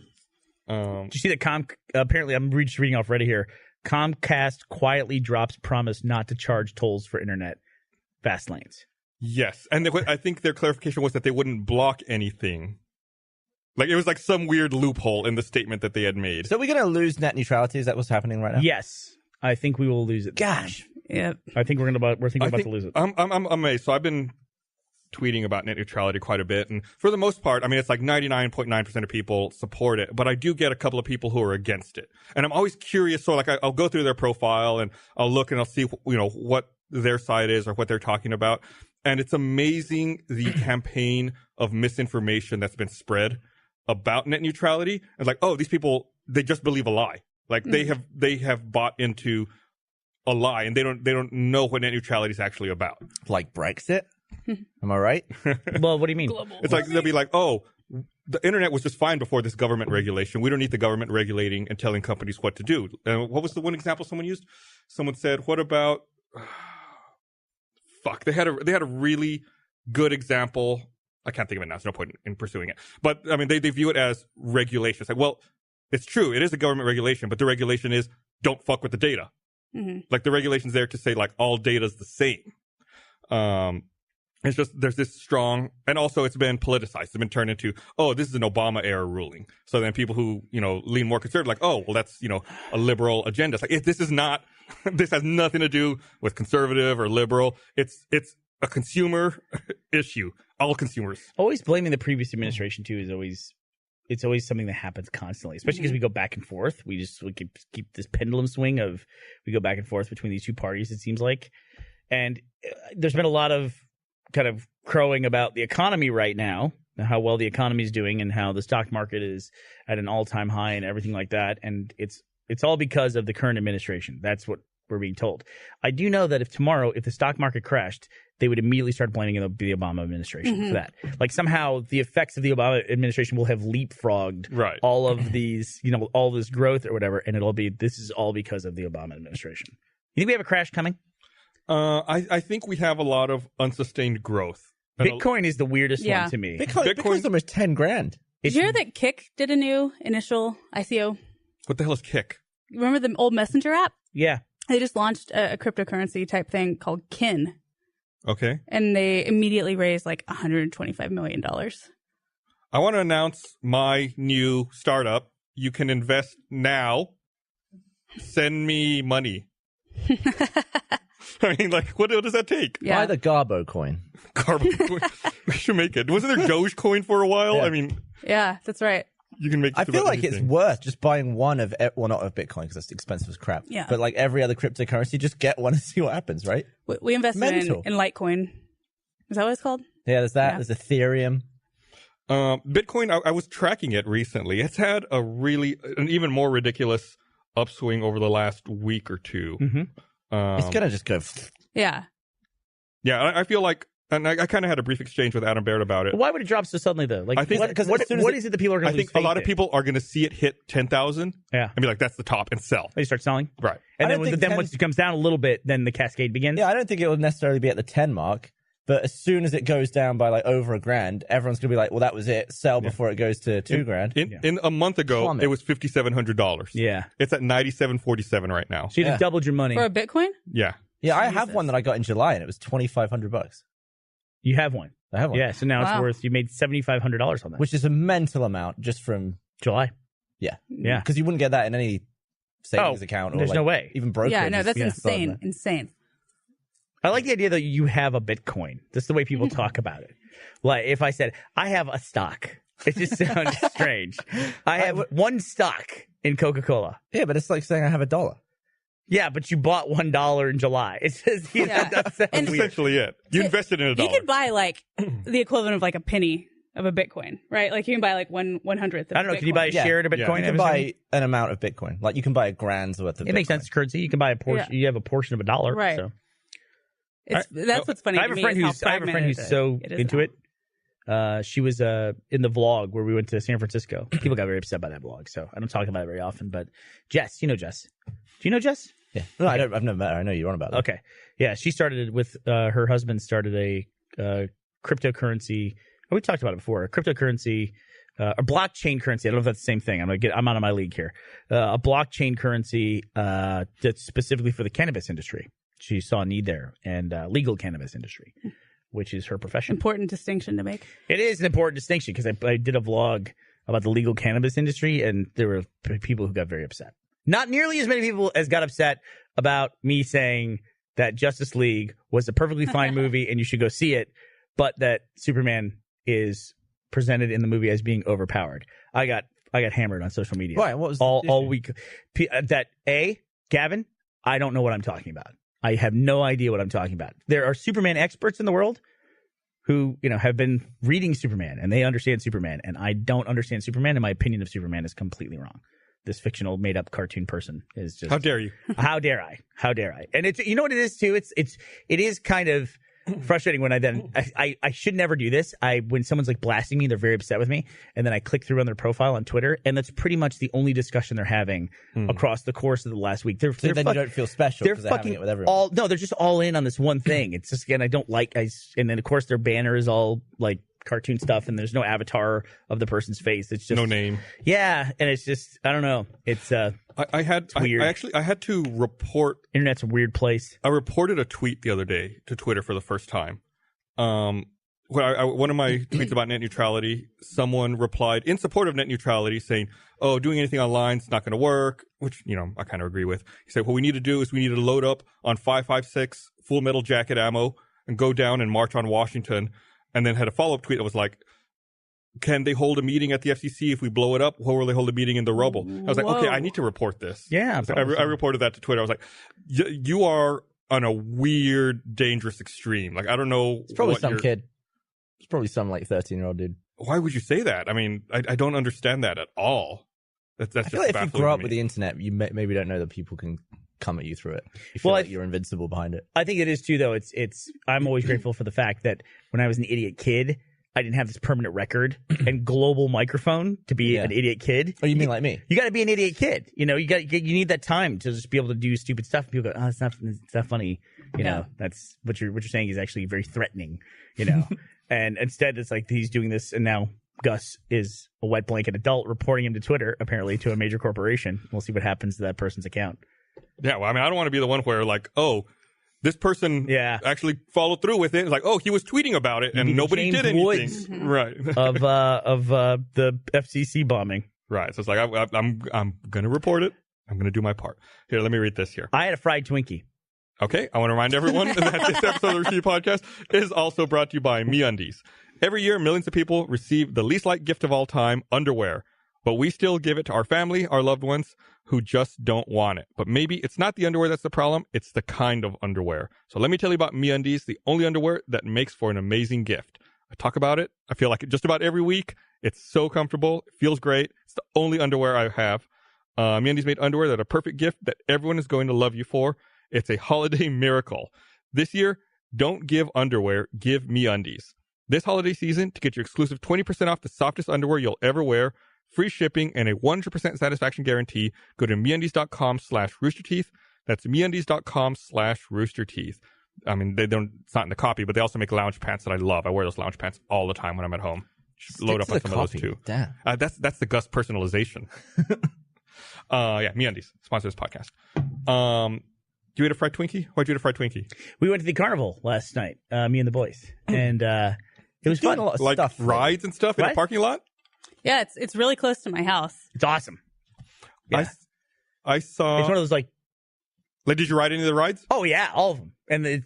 Did you see that apparently I'm just reading off Reddit here. Comcast quietly drops promise not to charge tolls for internet fast lanes. Yes, and I think their clarification was that they wouldn't block anything. Like, it was like some weird loophole in the statement that they had made. So we're going to lose net neutrality? Is that what's happening right now? Yes, I think we will lose it. Gosh. Yep. I think we're thinking about to lose it. I'm amazed. So I've been tweeting about net neutrality quite a bit, and for the most part, I mean, it's like 99.9% of people support it, but I do get a couple of people who are against it, and I'm always curious. So like, I'll go through their profile and I'll look and I'll see what their side is or what they're talking about, and it's amazing the campaign of misinformation that's been spread about net neutrality. It's like, oh, these people, they just believe a lie. Like they have bought into a lie, and they don't know what net neutrality is actually about. Like Brexit? Am I right? Well, what do you mean? It's like they'll be like, oh, the internet was just fine before this government regulation. We don't need the government regulating and telling companies what to do. And what was the one example someone used? Someone said, what about fuck, they had a really good example. I can't think of it now. There's no point in pursuing it. But I mean, they view it as regulation. It's like, well, it's true. It is a government regulation, but the regulation is don't fuck with the data. Mm-hmm. Like the regulation's there to say like all data is the same. It's just there's this strong, and also it's been politicized. It's been turned into, oh, this is an Obama era ruling. So then people who lean more conservative, like, oh, well, that's a liberal agenda. It's like this is not. This has nothing to do with conservative or liberal. It's a consumer issue. All consumers. Always blaming the previous administration too it's always something that happens constantly, especially because we go back and forth. We keep this pendulum swing of we go back and forth between these two parties, it seems like. And there's been a lot of kind of crowing about the economy right now, how well the economy is doing and how the stock market is at an all-time high and everything like that. And it's all because of the current administration. That's what we're being told. I do know that if the stock market crashed, they would immediately start blaming the Obama administration for that. Like somehow the effects of the Obama administration will have leapfrogged all of these, all this growth or whatever, and this is all because of the Obama administration. You think we have a crash coming? I think we have a lot of unsustained growth. Bitcoin is the weirdest one to me. Bitcoin's almost $10,000. Did you hear that Kik did a new initial ICO? What the hell is Kik? Remember the old Messenger app? Yeah. They just launched a cryptocurrency type thing called Kin. Okay. And they immediately raised like $125 million. I want to announce my new startup. You can invest now. Send me money. I mean, like, what does that take? Yeah. Buy the Garbo coin. Garbo coin. We should make it. Wasn't there Dogecoin for a while? Yeah. I mean, Yeah, that's right. you can make. I just feel about like it's anything. worth just buying one of, well, not of Bitcoin because it's expensive as crap. Yeah. But like every other cryptocurrency, just get one and see what happens, right? We invested Mental. in Litecoin. Is that what it's called? Yeah, there's that. Yeah. There's Ethereum. Bitcoin, I was tracking it recently. It's had an even more ridiculous upswing over the last week or two. Mm-hmm. It's going to just go. Yeah. Yeah, I feel like, and I kind of had a brief exchange with Adam Baird about it. Why would it drop so suddenly though? Like, I think because what as soon as is it that people are going I to think a lot of people are going to see it hit 10,000 Yeah. and be like, that's the top, and sell. They start selling. Right. And I then, don't think then once it comes down a little bit, then the cascade begins. Yeah, I don't think it will necessarily be at the 10 mark. But as soon as it goes down by like over $1,000, everyone's going to be like, well, that was it. Sell before it goes to $2,000. In a month ago, Plummet. it was $5,700. Yeah. It's at $9,747 right now. So you just doubled your money. For a Bitcoin? Yeah. Yeah, I have one that I got in July and it was $2,500. You have one. I have one. Yeah. So now it's Wow. worth, you made $7,500 on that. Which is a mental amount just from, July. yeah. Yeah. Because you wouldn't get that in any savings account. Or there's like, no way. Even brokerage. Yeah, no, that's is insane. fun. Insane. I like the idea that you have a Bitcoin. That's the way people talk about it. Like if I said, I have a stock, it just sounds strange. I have one stock in Coca-Cola. Yeah, but it's like saying I have $1. Yeah, but you bought $1 in July. It says that's And That's essentially it. You invested in $1. You could buy like the equivalent of like a penny of a Bitcoin, right? Like you can buy like 1/100th. I don't know. Can you buy a share of a Bitcoin? You can buy an amount of Bitcoin. Like you can buy a grand's worth of Bitcoin. It makes sense. Currency. You can buy a portion. You have a portion of $1. Right. So. That's what's funny. I have a friend who's so into it. She was in the vlog where we went to San Francisco. People got very upset by that vlog, so I don't talk about it very often. But Jess, you know Jess. Do you know Jess? Yeah. No, I don't. I've never met her. I know you're on about it. Okay. Yeah, she started with her husband started a cryptocurrency. Oh, we talked about it before. A cryptocurrency, a blockchain currency. I don't know if that's the same thing. I'm out of my league here. A blockchain currency that's specifically for the cannabis industry. She saw a need there, and legal cannabis industry, which is her profession. Important distinction to make. It is an important distinction because I did a vlog about the legal cannabis industry, and there were people who got very upset. Not nearly as many people as got upset about me saying that Justice League was a perfectly fine movie and you should go see it, but that Superman is presented in the movie as being overpowered. I got hammered on social media. Why? What was all week? That Gavin, I don't know what I'm talking about. I have no idea what I'm talking about. There are Superman experts in the world who, have been reading Superman and they understand Superman, and I don't understand Superman, and my opinion of Superman is completely wrong. This fictional made-up cartoon person is just... How dare you? How dare I? How dare I? And it's, you know what it is too? It is kind of frustrating when I should never do this. When someone's like blasting me, they're very upset with me, and then I click through on their profile on Twitter, and that's pretty much the only discussion they're having across the course of the last week. So then you don't feel special because they're having it with everyone. They're just all in on this one thing. It's just, again, I don't like, and then of course their banner is all like cartoon stuff, and there's no avatar of the person's face. It's just no name. Yeah, and it's just, I don't know. It's weird. I had to report. Internet's a weird place. I reported a tweet the other day to Twitter for the first time. One of my tweets about net neutrality, someone replied in support of net neutrality saying, "Oh, doing anything online is not going to work," which, I kind of agree with. He said, "What we need to do is we need to load up on 5.56 Full Metal Jacket ammo and go down and march on Washington." And then had a follow-up tweet that was like, "Can they hold a meeting at the FCC if we blow it up? Or will they hold a meeting in the rubble?" I was like, okay, I need to report this. Yeah. So I reported that to Twitter. I was like, you are on a weird, dangerous extreme. Like, I don't know. It's probably some kid. It's probably some like 13-year-old dude. Why would you say that? I mean, I don't understand that at all. That's I just feel like if you baffling grow to up me. with the internet, you maybe don't know that people can come at you through it. You feel like you're invincible behind it. I think it is too, though. It's I'm always grateful for the fact that when I was an idiot kid, I didn't have this permanent record and global microphone to be an idiot kid. Oh, you mean like me? You got to be an idiot kid. You need that time to just be able to do stupid stuff. And people go, "Oh, it's not funny." That's what you're saying is actually very threatening. And instead, it's like he's doing this, and now Gus is a wet blanket adult reporting him to Twitter, apparently to a major corporation. We'll see what happens to that person's account. Yeah, well, I mean, I don't want to be the one where like, oh, this person actually followed through with it. It's like, oh, he was tweeting about it and nobody did anything. Woods right. of the FCC bombing. Right. So it's like, I'm going to report it. I'm going to do my part. Here, let me read this here. I had a fried Twinkie. Okay. I want to remind everyone that this episode of the Rooster Podcast is also brought to you by MeUndies. Every year, millions of people receive the least liked gift of all time, underwear. But we still give it to our family, our loved ones, who just don't want it. But maybe it's not the underwear that's the problem, it's the kind of underwear. So let me tell you about MeUndies, the only underwear that makes for an amazing gift. I talk about it. I feel like it just about every week. It's so comfortable. It feels great. It's the only underwear I have. MeUndies made underwear that are a perfect gift that everyone is going to love you for. It's a holiday miracle. This year, don't give underwear, give MeUndies. This holiday season, to get your exclusive 20% off the softest underwear you'll ever wear, free shipping, and a 100% satisfaction guarantee, go to MeUndies.com/roosterteeth. That's MeUndies.com/roosterteeth. I mean, it's not in the copy, but they also make lounge pants that I love. I wear those lounge pants all the time when I'm at home. Load up on some of those too. Damn. That's the Gus personalization. MeUndies sponsor this podcast. You ate a fried Twinkie? Why'd you eat a fried Twinkie? We went to the carnival last night, me and the boys, and it was fun. A lot of like stuff, rides and stuff in a parking lot? Yeah, it's really close to my house. It's awesome. Yeah. I saw. It's one of those like, did you ride any of the rides? Oh yeah, all of them, and the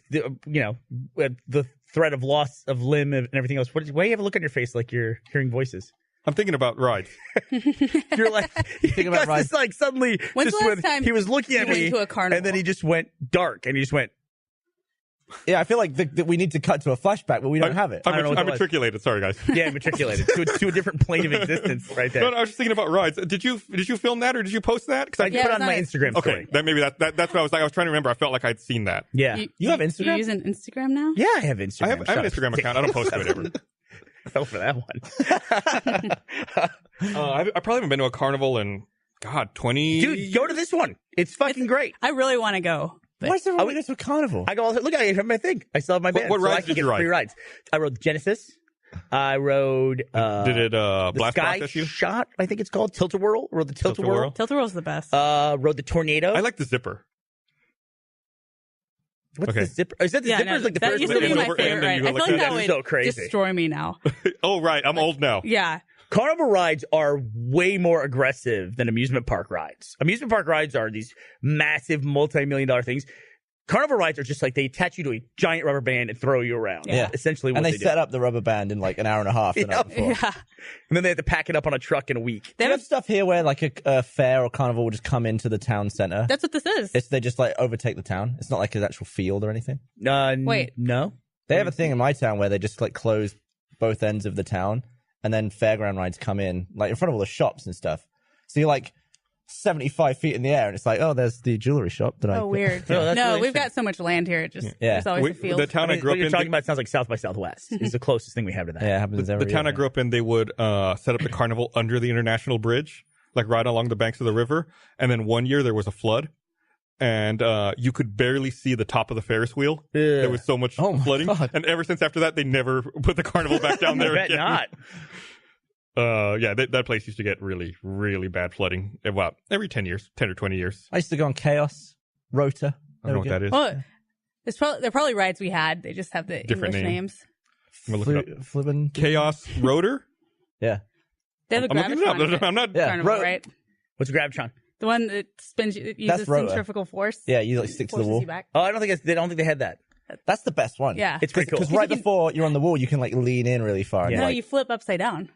threat of loss of limb and everything else. Why do you have a look on your face like you're hearing voices? I'm thinking about rides. You're like, thinking about rides. It's like suddenly, When's just the last when time he was looking at you went me, to a carnival? and then he just went dark, and he just went. Yeah, I feel like we need to cut to a flashback, but we don't have it. I don't know what I'm that was. matriculated. Sorry, guys. Yeah, matriculated to a different plane of existence, right there. No, I was just thinking about rides. Did you film that or did you post that? Because I put it on my Instagram Okay, story. that maybe that's what I was like. I was trying to remember. I felt like I'd seen that. Yeah, You have Instagram? You using Instagram now? yeah, I have Instagram. I have an Instagram account. I don't post to it ever. I fell for that one. I probably haven't been to a carnival in 20. Dude, go to this one. It's fucking great. I really want to go. Why is everyone going to a carnival? I go, look, I have my thing. I still have my band. What so I rides can did get you ride? free rides. I rode Genesis. I rode Did it the blast Sky process you? Shot, I think it's called. Tilt-A-Whirl. Rode the Tilt-A-Whirl. Tilt-A-Whirl's the best. Rode the Tornado. I like the zipper. What's Okay. the zipper? Is that the zipper? no, Is like the that first used one? to be It's my over favorite end and ride. you I go feel like like that. that would So crazy. destroy me now. Oh, right. I'm old now. Yeah. Carnival rides are way more aggressive than amusement park rides. Amusement park rides are these massive multi-million-dollar things. Carnival rides are just like they attach you to a giant rubber band and throw you around. Yeah. Essentially what And they do. set up the rubber band in like an hour and a half the night before. Yeah. And then they have to pack it up on a truck in a week. Do you have stuff here where like a fair or carnival will just come into the town center? That's what this is. They just like overtake the town. It's not like an actual field or anything. Wait. No? They have a thing in my town where they just like close both ends of the town, and then fairground rides come in like in front of all the shops and stuff. So you're like 75 feet in the air, and it's like, oh, there's the jewelry shop that I. Oh, weird. No, that's No, really we've got so much land here. It just Yeah. there's always a field. The town I grew what up you're in. talking about sounds like South by Southwest is the closest thing we have to that. Yeah, it happens The every town year. I grew up in, they would set up the carnival under the international bridge, like right along the banks of the river. And then one year there was a flood, and you could barely see the top of the Ferris wheel. There was so much Oh my flooding. God. And ever since after that, they never put the carnival back down there I bet again. not. Yeah, that place used to get really, really bad flooding. Well, every 10 or 20 years. I used to go on Chaos, Rota. I don't know what that is. Well, they're probably rides we had. They just have the Different English name. names. I'm gonna look it up. Flippin'. Chaos Rotor? Yeah. They have the I'm looking it Gravitron up. I'm not. Yeah. carnival, Ro- right? What's Gravitron? The one that spins, it uses That's Rota. centrifugal force. Yeah, you like stick to the Forces wall. you back. Oh, I don't think they had that. That's the best one. Yeah. It's pretty cool. Because right before you're on the wall, you can like lean in really far. And, Yeah. No, like, you flip upside down.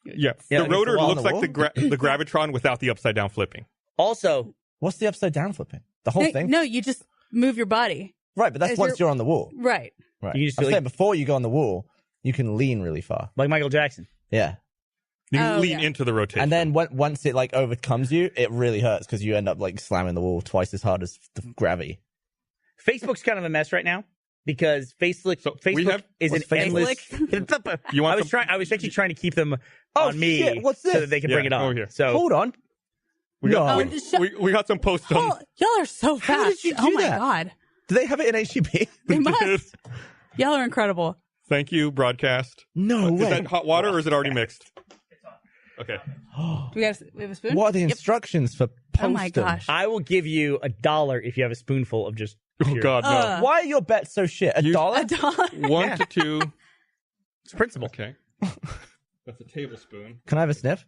Yeah. Yeah, The like rotor the wall on looks the like wall? the Gravitron without the upside down flipping. Also, what's the upside down flipping? The whole thing? No, you just move your body. Right, but that's As once you're on the wall. Right. Right. You just I'm feel saying before you go on the wall, you can lean really far. like Michael Jackson. Yeah. You can Oh, lean yeah. into the rotation. And then once it like overcomes you, it really hurts because you end up like slamming the wall twice as hard as the gravity. Facebook's kind of a mess right now because Facebook is an what's Facebook? endless. You want I was actually trying to keep them Oh, on me shit, what's so this? that they can Yeah, bring it on. over here. So Hold on. we got, No. we got some posts on. Oh, y'all are so fast. How did you do oh my that? god. Do they have it in HTTP? They must. Y'all are incredible. Thank you, broadcast. No Is way. that hot water or is it already mixed? Okay. Do we have a spoon? What are the instructions for posting? Oh my gosh. I will give you $1 if you have a spoonful of just. Oh pure- God, no. Why are your bets so shit? $1? $1. 1 to 2. It's principle. Okay. That's a tablespoon. Can I have a sniff?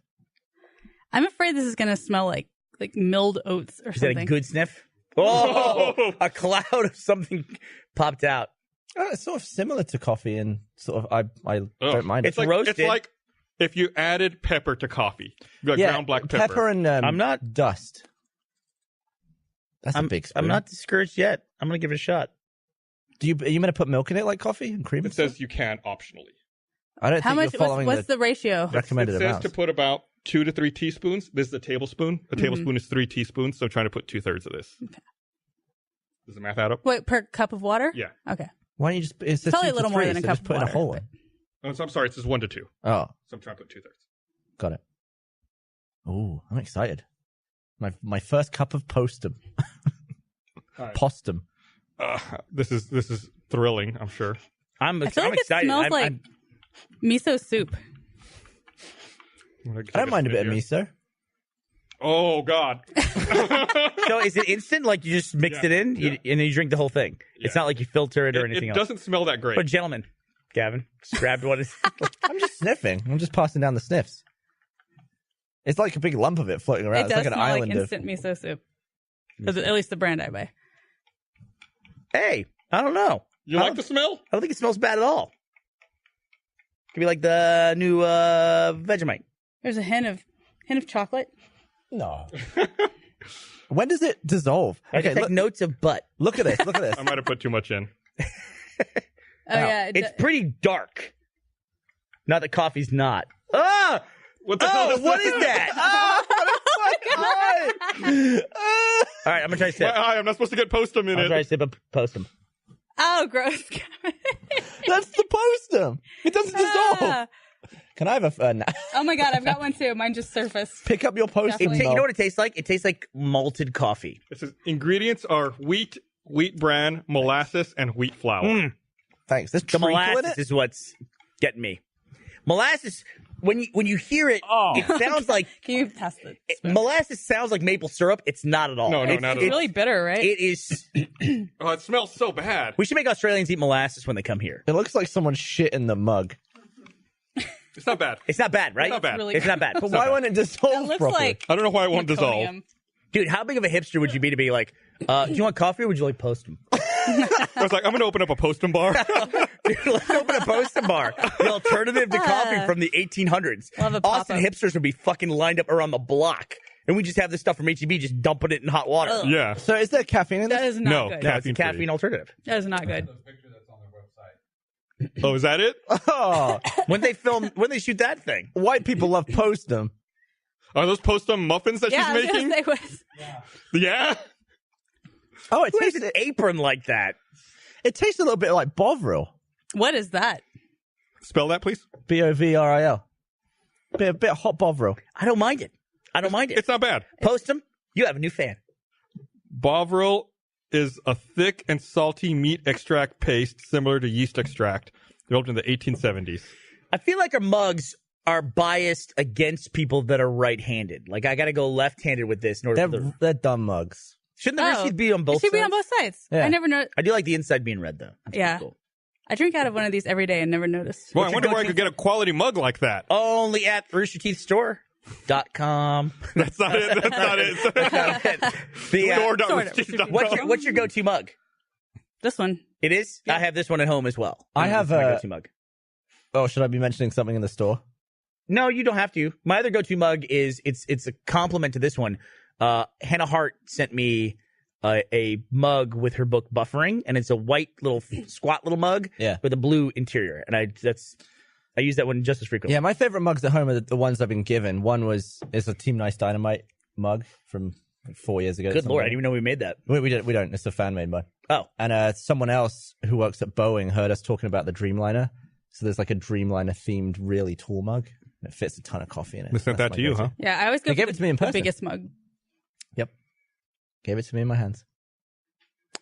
I'm afraid this is gonna smell like milled oats or Is that something. a good sniff? Oh, a cloud of something popped out. It's sort of similar to coffee, and sort of I don't mind it. It's roasted. It's like if you added pepper to coffee, like ground black pepper. and I'm not- dust. That's a big spoon. I'm not discouraged yet. I'm gonna give it a shot. Are you going to put milk in it like coffee and cream? It and stuff? says you can optionally. I don't How think much? you're following What's the ratio? recommended It says amounts. to put about 2 to 3 teaspoons. This is a tablespoon. A tablespoon is 3 teaspoons, so I'm trying to put 2/3 of this. Okay. Does the math add up? Wait, per cup of water? Yeah. Okay. Why don't you just? It says Probably 2 a little to more 3, than a so cup just of put in a water, whole but- one. Oh, so I'm sorry. It says 1 to 2. Oh, So I'm trying to put 2/3. got it. Oh, I'm excited. My first cup of postum. Right. Postum. This is thrilling. I'm sure. I'm I feel like excited. it smells like miso soup. I I don't mind a bit of miso. Oh God. So is it instant? Like you just mixed Yeah, it in yeah. and then you drink the whole thing? It's not like you filter it or anything It else. doesn't smell that great. But gentlemen, Gavin, just grabbed what is. I'm just sniffing. I'm just passing down the sniffs. It's like a big lump of it floating around. It It's does like an smell like island of. instant miso soup. At least the brand I buy. Hey, I don't know. You like the smell? I don't think it smells bad at all. Could be like the new Vegemite. There's a hint of chocolate. No. When does it dissolve? Okay, take notes of butt. Look at this. Look at this. I might have put too much in. Yeah, It's pretty dark. Not that coffee's not. Ah! What the hell is What is that? All right, I'm gonna try to sip. I'm not supposed to get post-em in I'll it. try to sip a post-em. Oh, gross. That's the post-em. It doesn't dissolve. Can I have a Oh my god, I've got one too. Mine just surfaced. pick up your post-em? Definitely. You know what it tastes like? It tastes like malted coffee. It says ingredients are wheat bran, molasses, and wheat flour. Thanks. There's The treacle in molasses it? is what's getting me. Molasses, when you hear it, it sounds like Can you test it? molasses sounds like maple syrup. It's not at all. No, It's- not at It's really bitter, right? It is. Oh, it smells so bad. We should make Australians eat molasses when they come here. It looks like someone shit in the mug. It's not bad. It's not bad, right? It's not bad. really It's not bad. But why wouldn't it dissolve it looks properly? like I don't know why it won't dissolve. meconium. Dude, how big of a hipster would you be to be like, do you want coffee or would you like post-em? I was like, I'm going to open up a post-em bar. Dude, let's open a post-em bar. The alternative to coffee from the 1800s. We'll have a Austin pop-up. hipsters would be fucking lined up around the block. And we just have this stuff from HEB, just dumping it in hot water. Ugh. Yeah. So is there caffeine in That this? is not No, good. No, it's a Caffeine-free. caffeine alternative. That is not good. Oh, is that it? Oh, When they shoot that thing? white people love post-em. Are those post-em muffins that Yeah, I was she's making? gonna say what. Yeah. Oh, it Who has tastes, an apron like that? it tastes a little bit like Bovril. What is that? Spell that, please. Bovril. Bit of hot Bovril. I don't mind it. I don't mind it. It's not bad. Post-em, you have a new fan. Bovril is a thick and salty meat extract paste similar to yeast extract, developed in the 1870s. I feel like our mugs are biased against people that are right-handed. Like, I got to go left-handed with this in order for They're dumb mugs. Shouldn't the receipt be on both It should sides? be on both sides. Yeah. I never know. I do like the inside being red, though. That's Yeah. pretty cool. I drink out of one of these every day and never noticed. Well, I What's your wonder where I go-to could get a quality mug like that. Only at roosterteethstore.com. That's not it. That's not it. What's your go-to mug? This one. It is? I have this one at home as well. I have my a- go-to mug. Oh, should I be mentioning something in the store? No, you don't have to. My other go-to mug is it's a compliment to this one. Hannah Hart sent me a mug with her book Buffering, and it's a white little squat little mug with a blue interior, and I use that one just as frequently. Yeah, my favorite mugs at home are the ones I've been given. One is a Team Nice Dynamite mug from like 4 years ago. Good lord, I didn't even know we made that. We don't. It's a fan made mug. Oh, And someone else who works at Boeing heard us talking about the Dreamliner. So there's like a Dreamliner themed really tall mug. It fits a ton of coffee in it. They sent That's that my to you, go-to. huh? Yeah, I always go They for gave it to me in the person. biggest mug. Yep. Gave it to me in my hands.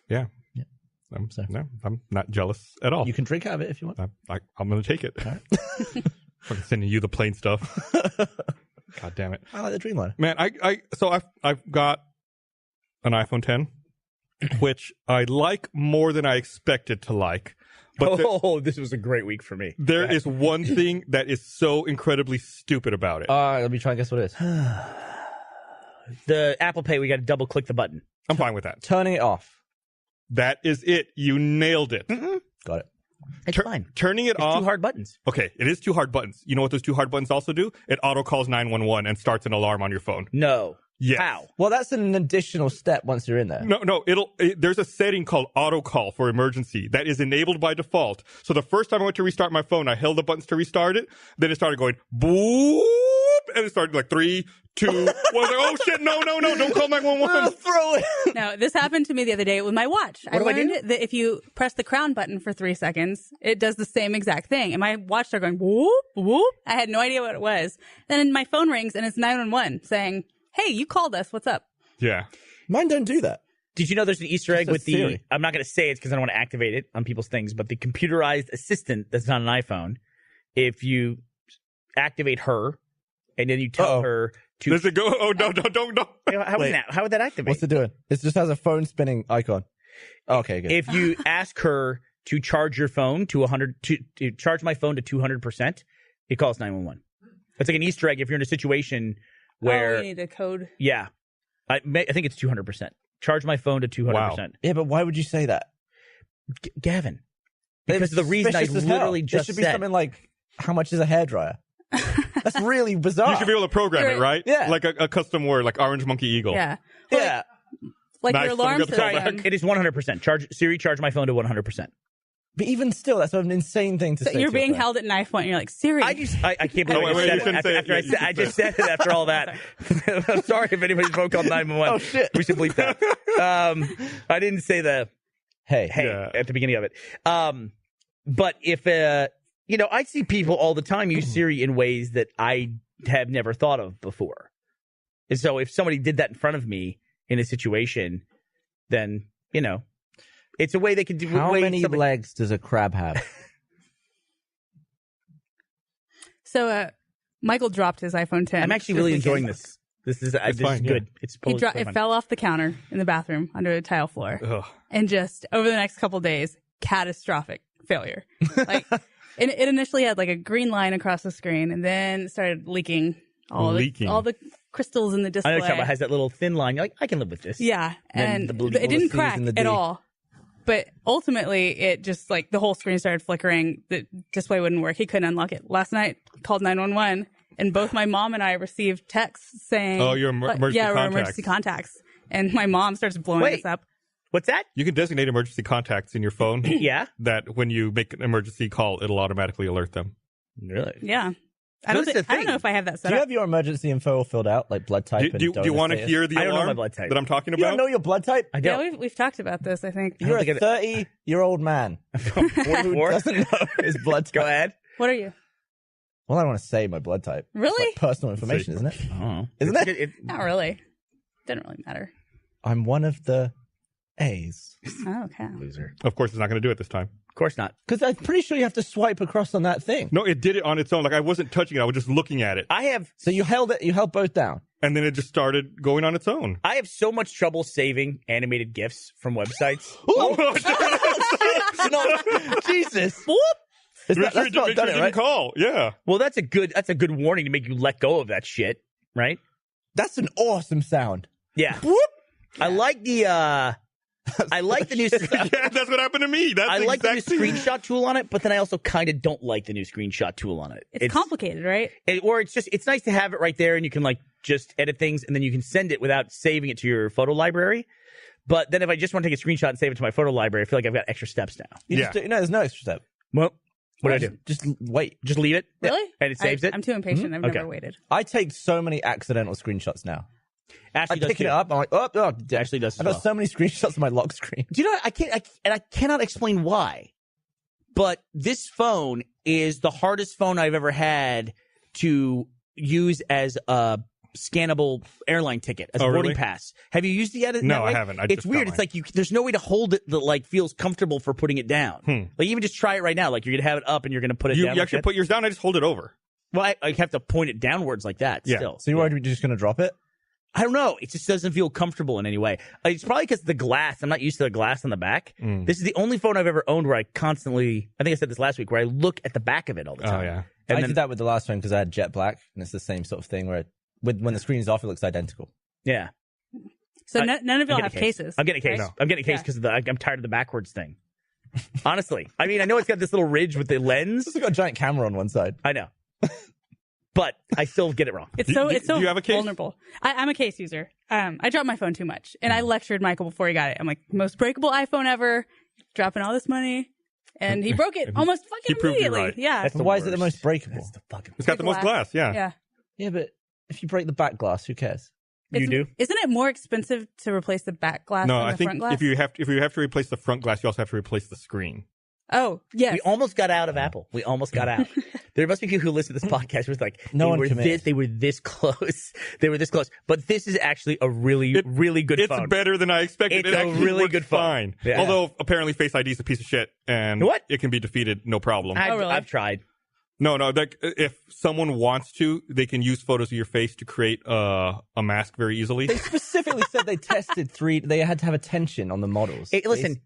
Yeah. Yeah. I'm not jealous at all. You can drink out of it if you want. I'm going to take it. I'm sending you the plain stuff. God damn it. I like the Dreamliner. Man, I've got an iPhone 10, which I like more than I expected to like. But this was a great week for me. there is one thing that is so incredibly stupid about it. All right, let me try and guess what it is. The Apple Pay, we got to double click the button. I'm fine with that. Turning it off. That is it. You nailed it. Got it. It's fine. Turning it It's off. two hard buttons. Okay, it is two hard buttons. You know what those two hard buttons also do? It auto calls 911 and starts an alarm on your phone. No. Yes. How? Well, that's an additional step once you're in there. No, there's a setting called auto call for emergency that is enabled by default. So the first time I went to restart my phone, I held the buttons to restart it. Then it started going boop, and it started like 3, 2, 1. I was like, oh shit, no, don't call 911. Throw it. No, this happened to me the other day with my watch. I do I do? learned that if you press the crown button for 3 seconds, it does the same exact thing. And my watch started going whoop, whoop. I had no idea what it was. Then my phone rings and it's 911 saying, hey, you called us. What's up? Yeah. Mine don't do that. Did you know there's an Easter egg a with the, theory. I'm not going to say it because I don't want to activate it on people's things, but the computerized assistant that's not an iPhone, if you activate her and then you tell her to. Does it go? Oh, no. How would that activate? What's it doing? It just has a phone spinning icon. Okay, good. If you ask her to charge your phone to 100, to charge my phone to 200%, it calls 911. It's like an Easter egg if you're in a situation where, Oh, you need the code. yeah, I think it's 200%. Charge my phone to 200%. Wow. Yeah, but why would you say that? Gavin, because of the reason I Suspicious as hell. literally It just should be said. something like how much is a hairdryer? That's really bizarre. You should be able to program it, right? Yeah. Like a custom word, like Orange Monkey Eagle. Yeah. Yeah. Like Nice, your alarm someone got the system. callback. It is 100%. Siri, charge my phone to 100%. But even still, that's an insane thing to So say. you're to your being friend. held at knife point and you're like, Siri. I can't believe Oh, I wait, you said shouldn't it. say After it. I just said it after all that. I'm sorry if anybody's phone called 911. Oh, shit. We should bleep that. I didn't say the Hey. Yeah. at the beginning of it. But if, I see people all the time use Siri in ways that I have never thought of before. And so if somebody did that in front of me in a situation, then, it's a way they can do. How many legs does a crab have? So Michael dropped his iPhone 10. I'm actually really enjoying this. This is fine, yeah. good. It's It fell off the counter in the bathroom under the tile floor. Ugh. And just over the next couple days, catastrophic failure. Like it initially had like a green line across the screen and then it started leaking all the crystals in the I display. know what you're talking about. It has that little thin line. You're like, I can live with this. Yeah. Then And the blue- it didn't C's crack and the at D. all. But ultimately, it just like the whole screen started flickering. The display wouldn't work. He couldn't unlock it. Last night, called 911, and both my mom and I received texts saying, Oh, your emergency we're contacts. emergency contacts. And my mom starts blowing Wait. us up. What's that? You can designate emergency contacts in your phone. Yeah. That when you make an emergency call, it'll automatically alert them. Really? Yeah. So this is the I don't thing. know if I have that Do set you up. have your emergency info filled out, like blood type and Do you donor want to status? hear the I don't know alarm my blood type. that I'm talking You about? don't know your blood type? I Yeah, don't. we've talked about this, I think. You're think a I- 30-year-old man who 44? doesn't know his blood type. Go ahead. What are you? Well, I don't want to say my blood type. Really? It's like personal information, isn't it? Oh. Isn't it? Not really. Didn't really matter. I'm one of the A's. Oh, okay. Loser. Of course, it's not going to do it this time. Of course not. Because I'm pretty sure you have to swipe across on that thing. No, it did it on its own. Like I wasn't touching it. I was just looking at it. I have So you held both down. And then it just started going on its own. so much trouble saving animated GIFs from websites. No, Jesus. Whoop! Is Make that, sure that's you not done it, didn't right? call. Yeah. Well, that's a good warning to make you let go of that shit, right? That's an awesome sound. Yeah. I like the new Yeah, that's what happened to me. That's I the like the new exact thing. screenshot tool on it, but then I also kind of don't like the new screenshot tool on it. It's complicated, right? It's nice to have it right there, and you can like just edit things, and then you can send it without saving it to your photo library. But then if I just want to take a screenshot and save it to my photo library, I feel like I've got extra steps now. You Yeah. just do, no, there's no extra step. Well, what do I do? Just wait. Just leave it? Really? And it saves it? I'm too impatient. I've Okay. never waited. I take so many accidental screenshots now. Ashley I'm does picking too. it up. I'm like, oh, Ashley does as I've got well. so many screenshots of my lock screen. Do you know what? I cannot explain why, but this phone is the hardest phone I've ever had to use as a scannable airline ticket, as a boarding really? pass. Have you used it yet? No, I haven't. I It's just weird. got It's like there's no way to hold it that like feels comfortable for putting it down. Like even just try it right now. Like you're gonna have it up and you're gonna put it You down. like actually that. put yours down. I just hold it over. Well, I have to point it downwards like that. Yeah. Still, So you're worried you're just going to drop it? I don't know. It just doesn't feel comfortable in any way. It's probably because the glass. I'm not used to the glass on the back. This is the only phone I've ever owned where I constantly, I think I said this last week, where I look at the back of it all the time. Oh, yeah. And I then, did that with the last phone because I had jet black, and it's the same sort of thing where when the screen's off, it looks identical. yeah. So I- none of y'all I'm have getting a case. cases. I'm getting a case. right? I'm getting a case Yeah. because I'm tired of the backwards thing. Honestly. I mean, I know it's got this little ridge with the lens. It's got a giant camera on one side. I know. But I still get it wrong. It's Do- so do- it's so do you have a case? vulnerable. I'm a case user. I dropped my phone too much, and I lectured Michael before he got it. I'm like, most breakable iPhone ever, dropping all this money, and he broke it almost he fucking proved you immediately. right. Yeah, That's But the why is it the worst. most breakable? That's the fucking. It's got the most glass. Yeah. yeah. Yeah, but if you break the back glass, who cares? You do? Isn't it more expensive to replace the back glass No, than I the think front glass? if you have to replace the front glass, you also have to replace the screen. Oh, yes. We almost got out of Apple. We almost got out. There must be people who listen to this podcast who was like, No one commits. they were this close. They were this close. But this is actually a really good It's phone. better than I expected. It's it a actually really works good phone. fine. Yeah. Although apparently Face ID is a piece of shit and What? it can be defeated no problem. Oh, really? I've tried. No, like if someone wants to, they can use photos of your face to create a mask very easily. They specifically said they tested they had to have attention on the models. Hey, listen,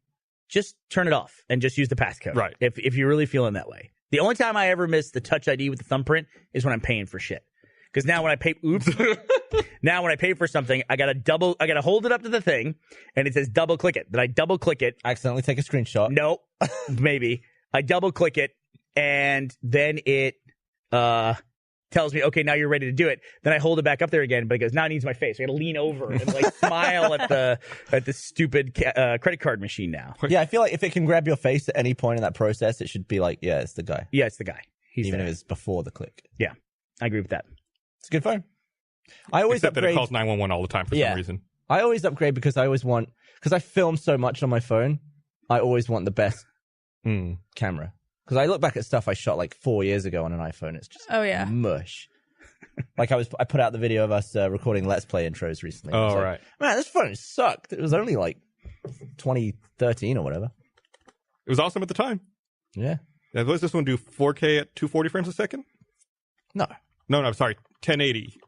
just turn it off and just use the passcode. Right. If you're really feeling that way. The only time I ever miss the Touch ID with the thumbprint is when I'm paying for shit. Because now when I pay, now when I pay for something, I gotta hold it up to the thing, and it says double click it. Then I double click it. Accidentally take a screenshot. No, maybe I double click it, and then it tells me, okay, now you're ready to do it. Then I hold it back up there again, but it goes, now it needs my face. I got to lean over and like smile at the stupid credit card machine now. Yeah, I feel like if it can grab your face at any point in that process, it should be like, yeah, it's the guy. Yeah, it's the guy. He's Even there. if it's before the click. Yeah, I agree with that. It's a good phone. I always Except that upgrade. it calls 911 all the time for some reason. I always upgrade because I film so much on my phone. I always want the best camera. Because I look back at stuff I shot like 4 years ago on an iPhone. It's just mush. Like I put out the video of us recording Let's Play intros recently. Oh, like, right. Man, this phone sucked. It was only like 2013 or whatever. It was awesome at the time. Yeah. Now, does this one do 4K at 240 frames a second? No, I'm sorry. 1080.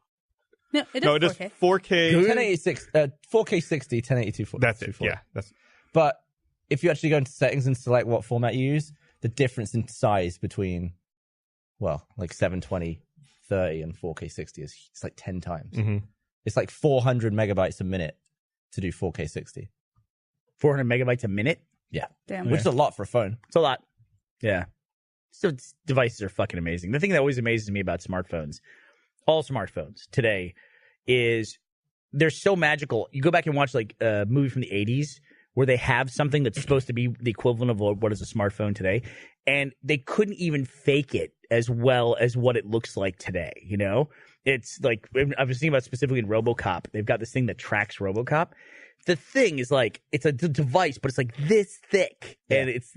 No, it is No, it 4K. is 4K. 1086, 4K 60, 1080, 240. That's it. Yeah. But if you actually go into settings and select what format you use, the difference in size between, well, like 720, 30 and 4K 60 it's like 10 times. Mm-hmm. It's like 400 megabytes a minute to do 4K 60. 400 megabytes a minute? Yeah. Damn. Which is a lot for a phone. It's a lot. Yeah. So devices are fucking amazing. The thing that always amazes me about smartphones, all smartphones today, is they're so magical. You go back and watch like a movie from the 80s where they have something that's supposed to be the equivalent of what is a smartphone today, and they couldn't even fake it as well as what it looks like today, you know? It's like, I was thinking about specifically in RoboCop, they've got this thing that tracks RoboCop. The thing is like, it's a device, but it's like this thick, and it's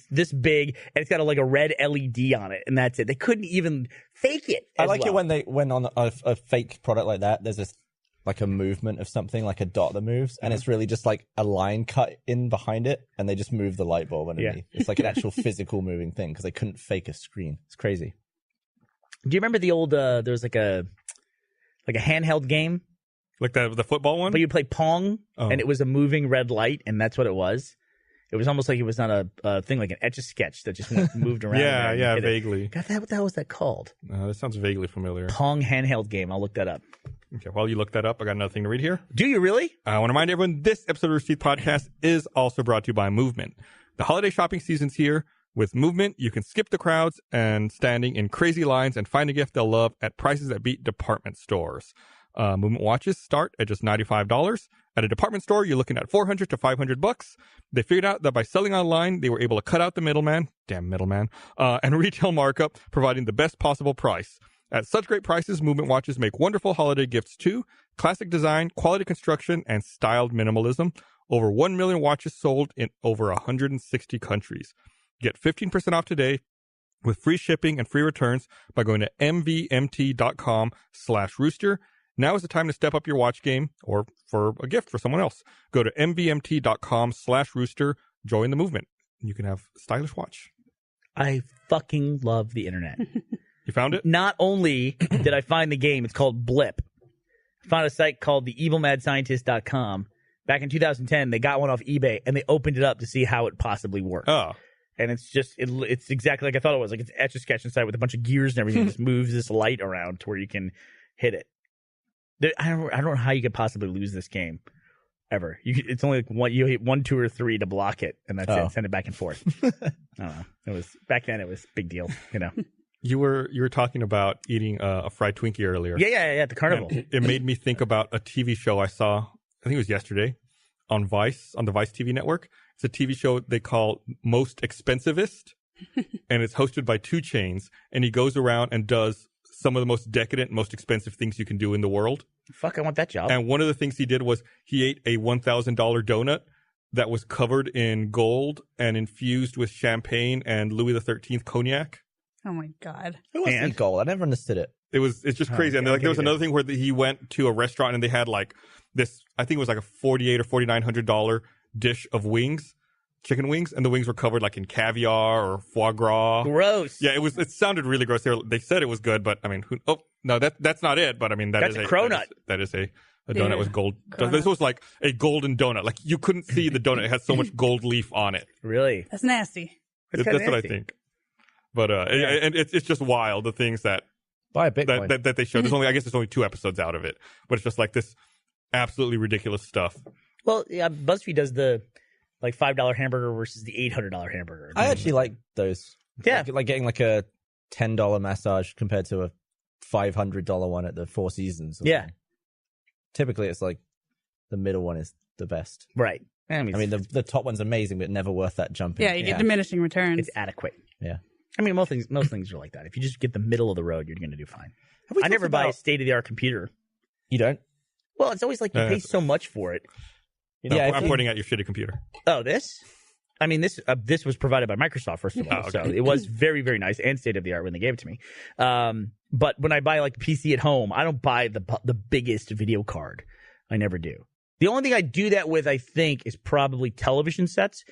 this big, and it's got like a red LED on it, and that's it. They couldn't even fake it. I like it when on a fake product like that, there's this like a movement of something, like a dot that moves, and it's really just like a line cut in behind it, and they just move the light bulb underneath. Yeah. It's like an actual physical moving thing because they couldn't fake a screen. It's crazy. Do you remember the old? There was like a handheld game, like the football one, but you play Pong, and it was a moving red light, and that's what it was. It was almost like it was on a thing like an Etch-a-Sketch that just moved around. yeah, vaguely. God, what the hell was that called? That sounds vaguely familiar. Pong handheld game. I'll look that up. Okay, while you look that up, I got another thing to read here. Do you really? I want to remind everyone this episode of Rooster Teeth Podcast is also brought to you by Movement. The holiday shopping season's here. With Movement, you can skip the crowds and standing in crazy lines and find a gift they'll love at prices that beat department stores. Movement watches start at just $95. At a department store, you're looking at $400 to $500. They figured out that by selling online, they were able to cut out the middleman, damn middleman, and retail markup, providing the best possible price. At such great prices, Movement watches make wonderful holiday gifts too. Classic design, quality construction, and styled minimalism. Over 1 million watches sold in over 160 countries. Get 15% off today with free shipping and free returns by going to mvmt.com/rooster. Now is the time to step up your watch game or for a gift for someone else. Go to mvmt.com/rooster. Join the movement. You can have a stylish watch. I fucking love the internet. You found it? Not only did I find the game, it's called Blip. I found a site called theevilmadscientist.com. Back in 2010, they got one off eBay, and they opened it up to see how it possibly worked. Oh. And it's just, it's exactly like I thought it was. Like, it's Etch-a-Sketch inside with a bunch of gears and everything. Just moves this light around to where you can hit it. I don't know how you could possibly lose this game ever. It's only like you hit 1, 2, or 3 to block it, and that's it. Send it back and forth. I don't know. It was back then. It was a big deal. You know. You were talking about eating a fried Twinkie earlier. Yeah, at the carnival. And it made me think about a TV show I saw. I think it was yesterday on Vice, on the Vice TV network. It's a TV show they call Most Expensivist, and it's hosted by 2 Chainz, and he goes around and does some of the most decadent, most expensive things you can do in the world. Fuck, I want that job. And one of the things he did was he ate a $1,000 donut that was covered in gold and infused with champagne and Louis XIII cognac. Oh my God. Who wants to eat gold? I never understood it. It's just crazy. And there was another thing where he went to a restaurant and they had like this, I think it was like a $4,800 or $4,900 dish of wings, chicken wings, and the wings were covered like in caviar or foie gras. Gross. Yeah, it sounded really gross. They said it was good, but I mean, that's not it. But I mean, that's a cronut. That is a donut with gold. Cronut. This was like a golden donut. Like you couldn't see the donut. It had so much gold leaf on it. Really? That's nasty. That's what I think. But and it's just wild, the things that buy a Bitcoin that they show. I guess there's only 2 episodes out of it, but it's just like this absolutely ridiculous stuff. Well, yeah, BuzzFeed does the like $5 hamburger versus the $800 hamburger. I actually like those. Yeah, like getting like a $10 massage compared to a $500 one at the Four Seasons. Yeah. Something. Typically, it's like the middle one is the best. Right. I mean, the top one's amazing, but never worth that jumping. Yeah, you get diminishing returns. it's adequate. Yeah. I mean, most things are like that. If you just get the middle of the road, you're going to do fine. I never talked buy a about- state-of-the-art computer. You don't? Well, it's always like you pay so much for it. No, Yeah, I'm pointing at your shitty computer. Oh, this? I mean, this was provided by Microsoft, first of all. Oh, okay. So it was very, very nice and state-of-the-art when they gave it to me. But when I buy like a PC at home, I don't buy the biggest video card. I never do. The only thing I do that with, I think, is probably television sets,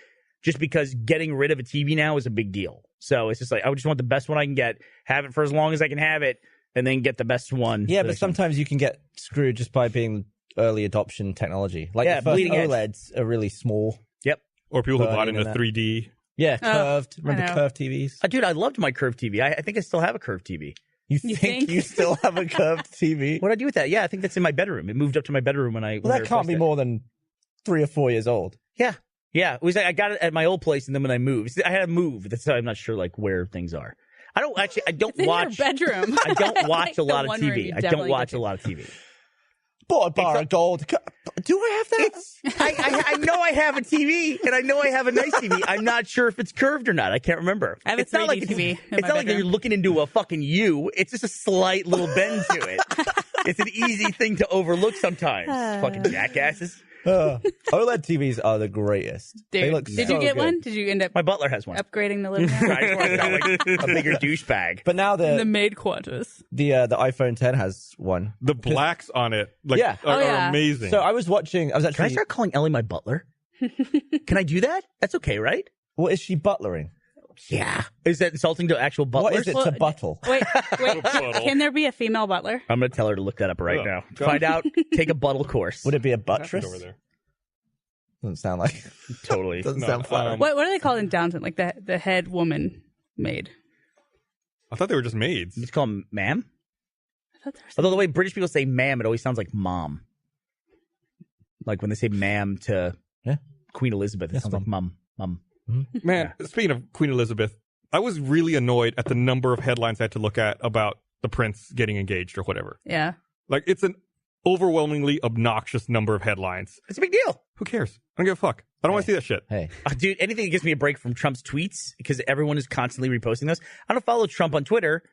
just because getting rid of a TV now is a big deal. So it's just like, I just want the best one I can get, have it for as long as I can have it, and then get the best one. Yeah, but sometimes you can get screwed just by being early adoption technology. Like Yeah, the first bleeding edge. OLEDs are really small. Yep. Or people who bought Burning into and that. 3D. Yeah, Oh, curved. I Remember know. curved TVs? Dude, I loved my curved TV. I think I still have a curved TV. You think? think you still have a curved TV? What do I do with that? Yeah, I think that's in my bedroom. It moved up to my bedroom when I. Well, that can't be more than 3 or 4 years old. Yeah, it was. I got it at my old place, and then when I moved, I had to move. That's why I'm not sure like where things are. I don't It's in watch. your bedroom. I don't watch a lot of One room TV. you I don't definitely watch get a lot of TV. Bought a bar of gold. Do I have that? I know I have a TV, and I know I have a nice TV. I'm not sure if it's curved or not. I can't remember. I have a It's not 3D like TV in It's my not like you're bedroom. looking into a fucking U. It's just a slight little bend to it. It's an easy thing to overlook sometimes. Fucking jackasses. OLED TVs are the greatest. They Dude, look did so you get good. one? Did you end up My butler has one. upgrading the living room? I just want to sound like a bigger douchebag. But now In the the maid quarters. iPhone 10 has one. The blacks on it Yeah. are amazing. So I was watching. I was Can I actually. start calling Ellie my butler? Can I do that? That's okay, right? What is she butlering? Yeah. Is that insulting to actual butlers? What is it to buttle? Wait, Buttle. can there be a female butler? I'm going to tell her to look that up right Oh, now. go. Find out. Take a buttle course. Would it be a It's buttress? over there. Doesn't sound like. Totally. Doesn't No, sound flattering. What are they called in Downton? Like the head woman maid. I thought they were just maids. Just call them ma'am? I thought there was Although the way British people say ma'am, it always sounds like mom. Like when they say ma'am to Yeah. Queen Elizabeth, it Yes, sounds like mum. Man, speaking of Queen Elizabeth, I was really annoyed at the number of headlines I had to look at about the prince getting engaged or whatever. Yeah. Like, it's an overwhelmingly obnoxious number of headlines. It's a big deal. Who cares? I don't give a fuck. I don't want to see that shit. Hey, Dude, anything that gives me a break from Trump's tweets, because everyone is constantly reposting those. I don't follow Trump on Twitter.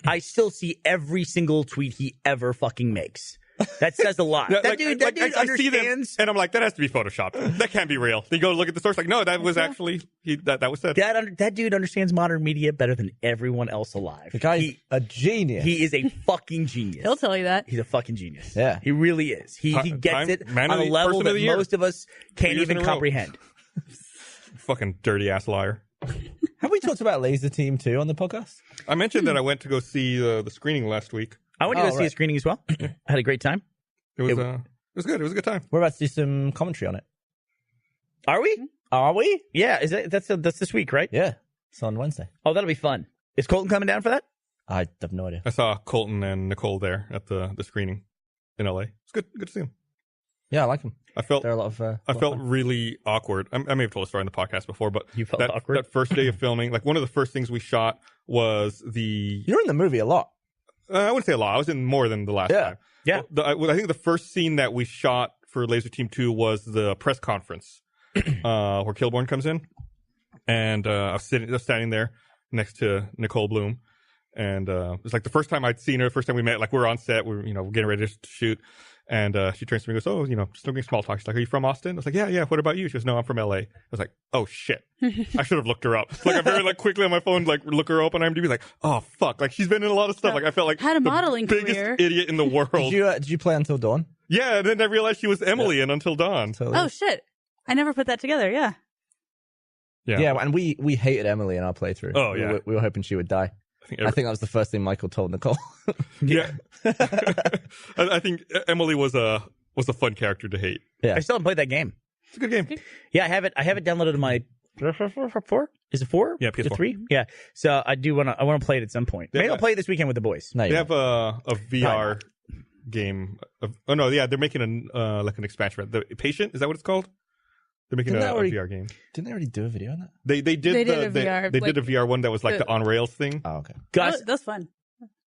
I still see every single tweet he ever fucking makes. That says a lot. Yeah, That dude I see them, understands. and I'm like, that has to be photoshopped. That can't be real. Then you go look at the source, like, no, that was actually that was said. That dude understands modern media better than everyone else alive. the guy's a genius. He is a fucking genius. He'll tell you that. He's a fucking genius. Yeah. He really is. He gets Time- it man on of a the- level person of that the year. most of us can't 3 years even in a row. comprehend. Fucking dirty ass liar. Have we talked about Laser Team 2 on the podcast? I mentioned that I went to go see the screening last week. I went to Oh, go see a right. screening as well. I had a great time. It was good. It was a good time. We're about to do some commentary on it. Are we? Are we? Yeah. Is that's this week, right? Yeah. It's on Wednesday. Oh, that'll be fun. Is Colton coming down for that? I have no idea. I saw Colton and Nicole there at the screening in LA. It's good to see them. Yeah, I like them. I felt They're a lot of. I felt really awkward. I may have told a story in the podcast before, but You felt that, awkward? that first day of filming, like one of the first things we shot was the. You're in the movie a lot. I wouldn't say a lot. I was in more than the last Yeah. time. Yeah. I think the first scene that we shot for Laser Team 2 was the press conference where Kilborn comes in, and I was standing there next to Nicole Bloom, and it was like the first time I'd seen her. The first time we met, like we're on set, we're getting ready to shoot. And she turns to me and goes, "Oh, just doing small talk." She's like, "Are you from Austin?" I was like, "Yeah. What about you?" She goes, "No, I'm from LA." I was like, "Oh shit, I should have looked her up." Like I very quickly on my phone, look her up on IMDb. Like, oh fuck, like she's been in a lot of stuff. Like I felt like Had a the modeling biggest career. idiot in the world. Did you play Until Dawn? Yeah, and then I realized she was Emily in Until Dawn. Totally. Oh shit! I never put that together. Yeah. Yeah, and we hated Emily in our playthrough. Oh, yeah. We were hoping she would die. I think that was the first thing Michael told Nicole. Yeah, I think Emily was a fun character to hate. Yeah. I still haven't played that game. It's a good game. Yeah, I have it downloaded on my 4? Is it 4? Yeah, Is it PS4. 3? Yeah. So I want to play it at some point. Maybe Yeah. I'll play it this weekend with the boys. No, They you have a VR game. They're making an expansion. The Patient, is that what it's called? They're making Didn't a they already- VR game. Didn't they already do a video on that? They did They did the a VR, they did a like, VR one that was like the on rails thing. Oh, okay. Gus, That's fun.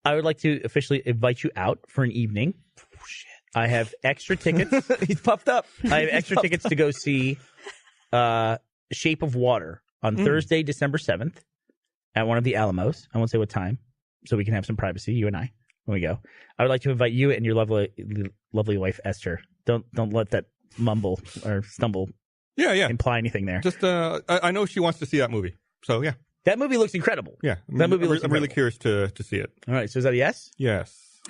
I would like to officially invite you out for an evening. Oh, shit. I have extra tickets. He's puffed up. I have extra tickets to go see Shape of Water on Thursday, December 7th at one of the Alamos. I won't say what time, so we can have some privacy, you and I, when we go. I would like to invite you and your lovely wife, Esther. Don't let that mumble or stumble Yeah. imply anything there. Just I know she wants to see that movie. So yeah. That movie looks incredible. Yeah. That movie looks I'm really incredible. curious to see it. All right, so is that a yes? Yes.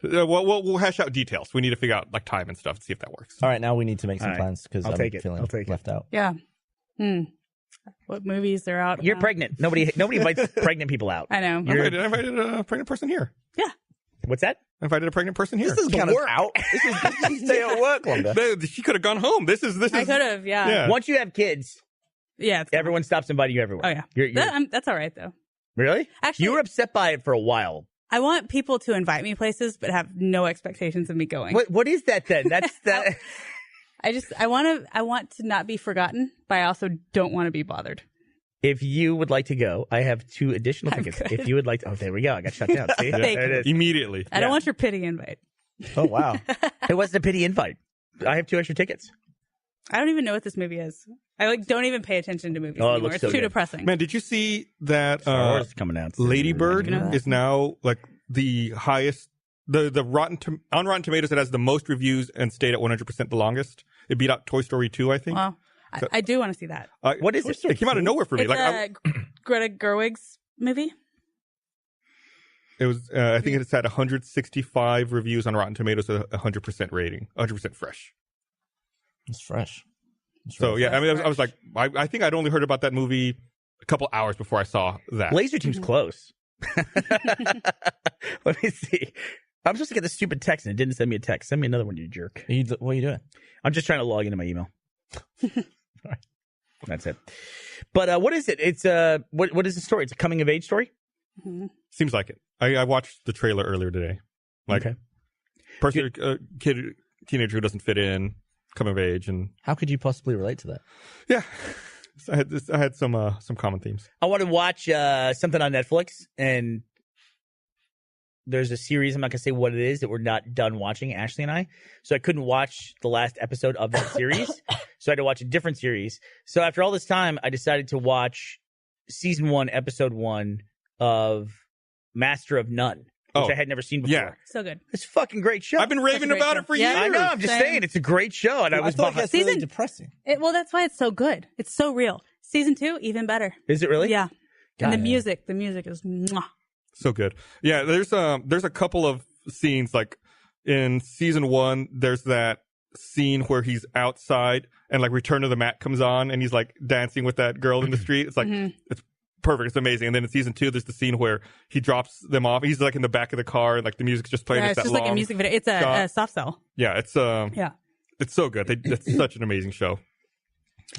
We'll hash out details. We need to figure out like time and stuff to see if that works. All right, now we need to make some All right. plans because I'll I'm take it. feeling I'll take it. left out. Yeah. What movies are out? You're now? pregnant. Nobody invites pregnant people out. I know. I invited a pregnant person here. What's that? I invited a pregnant person here. This doesn't count as out. This is stay at work longer. She could have gone home. This is. I could have. Yeah. Yeah. Once you have kids, Yeah. It's everyone stops inviting you everywhere. Oh yeah. You're, That's all right though. really? Actually- you were upset by it for a while. I want people to invite me places, but have no expectations of me going. What is that then? That's that. I want to not be forgotten, but I also don't want to be bothered. If you would like to go, I have 2 additional I'm tickets. good. If you would like to, oh, there we go. I got shut down. See, Thank there it is. Immediately. I don't Yeah. want your pity invite. Oh, wow. It wasn't a pity invite. I have 2 extra tickets. I don't even know what this movie is. I don't even pay attention to movies Oh, it anymore. looks It's so too good. depressing. Man, did you see that Star Wars is coming out. Lady Bird Did you know that? is now like the highest, the on Rotten Tomatoes it has the most reviews and stayed at 100% the longest. It beat out Toy Story 2, I think. Well, I do want to see that. What is it? It came out of nowhere for me. It's Like Greta Gerwig's movie. it was, I think it's had 165 reviews on Rotten Tomatoes, a 100% rating, 100% fresh. It's fresh. It's So really yeah, I mean, I Fresh. was like, I think I'd only heard about that movie a couple hours before I saw that. Laser Team's close. Let me see. I'm supposed to get this stupid text and it didn't send me a text. Send me another one, you jerk. What are you doing? I'm just trying to log into my email. That's it. But what is it? It's what is the story? It's a coming of age story. Seems like it. I watched the trailer earlier today. Like, Okay. person, teenager who doesn't fit in, come of age, and How could you possibly relate to that? yeah, so I had some common themes. I want to watch something on Netflix, and there's a series. I'm not gonna say what it is that we're not done watching, Ashley and I. So I couldn't watch the last episode of that series, so I had to watch a different series. So after all this time, I decided to watch season 1, episode 1 of Master of None, which I had never seen before. Yeah. So good. It's a fucking great show. I've been raving great about show. it for Yeah. years. I know. I'm just Same. saying, it's a great show, and I was thought it behind. gets really Season- depressing. Well, that's why it's so good. It's so real. Season 2, even better. Is it really? Yeah. God, And the yeah. music is mwah. So good. Yeah, there's a couple of scenes like in season 1. There's that scene where he's outside and like Return of the Mac comes on and he's like dancing with that girl in the street. It's like it's perfect. It's amazing. And then in season 2, there's the scene where he drops them off. He's like in the back of the car and like the music's just playing. Yeah, it's that just like a long music video. It's a shot. soft sell. Yeah, it's Yeah. it's so good. It's such an amazing show.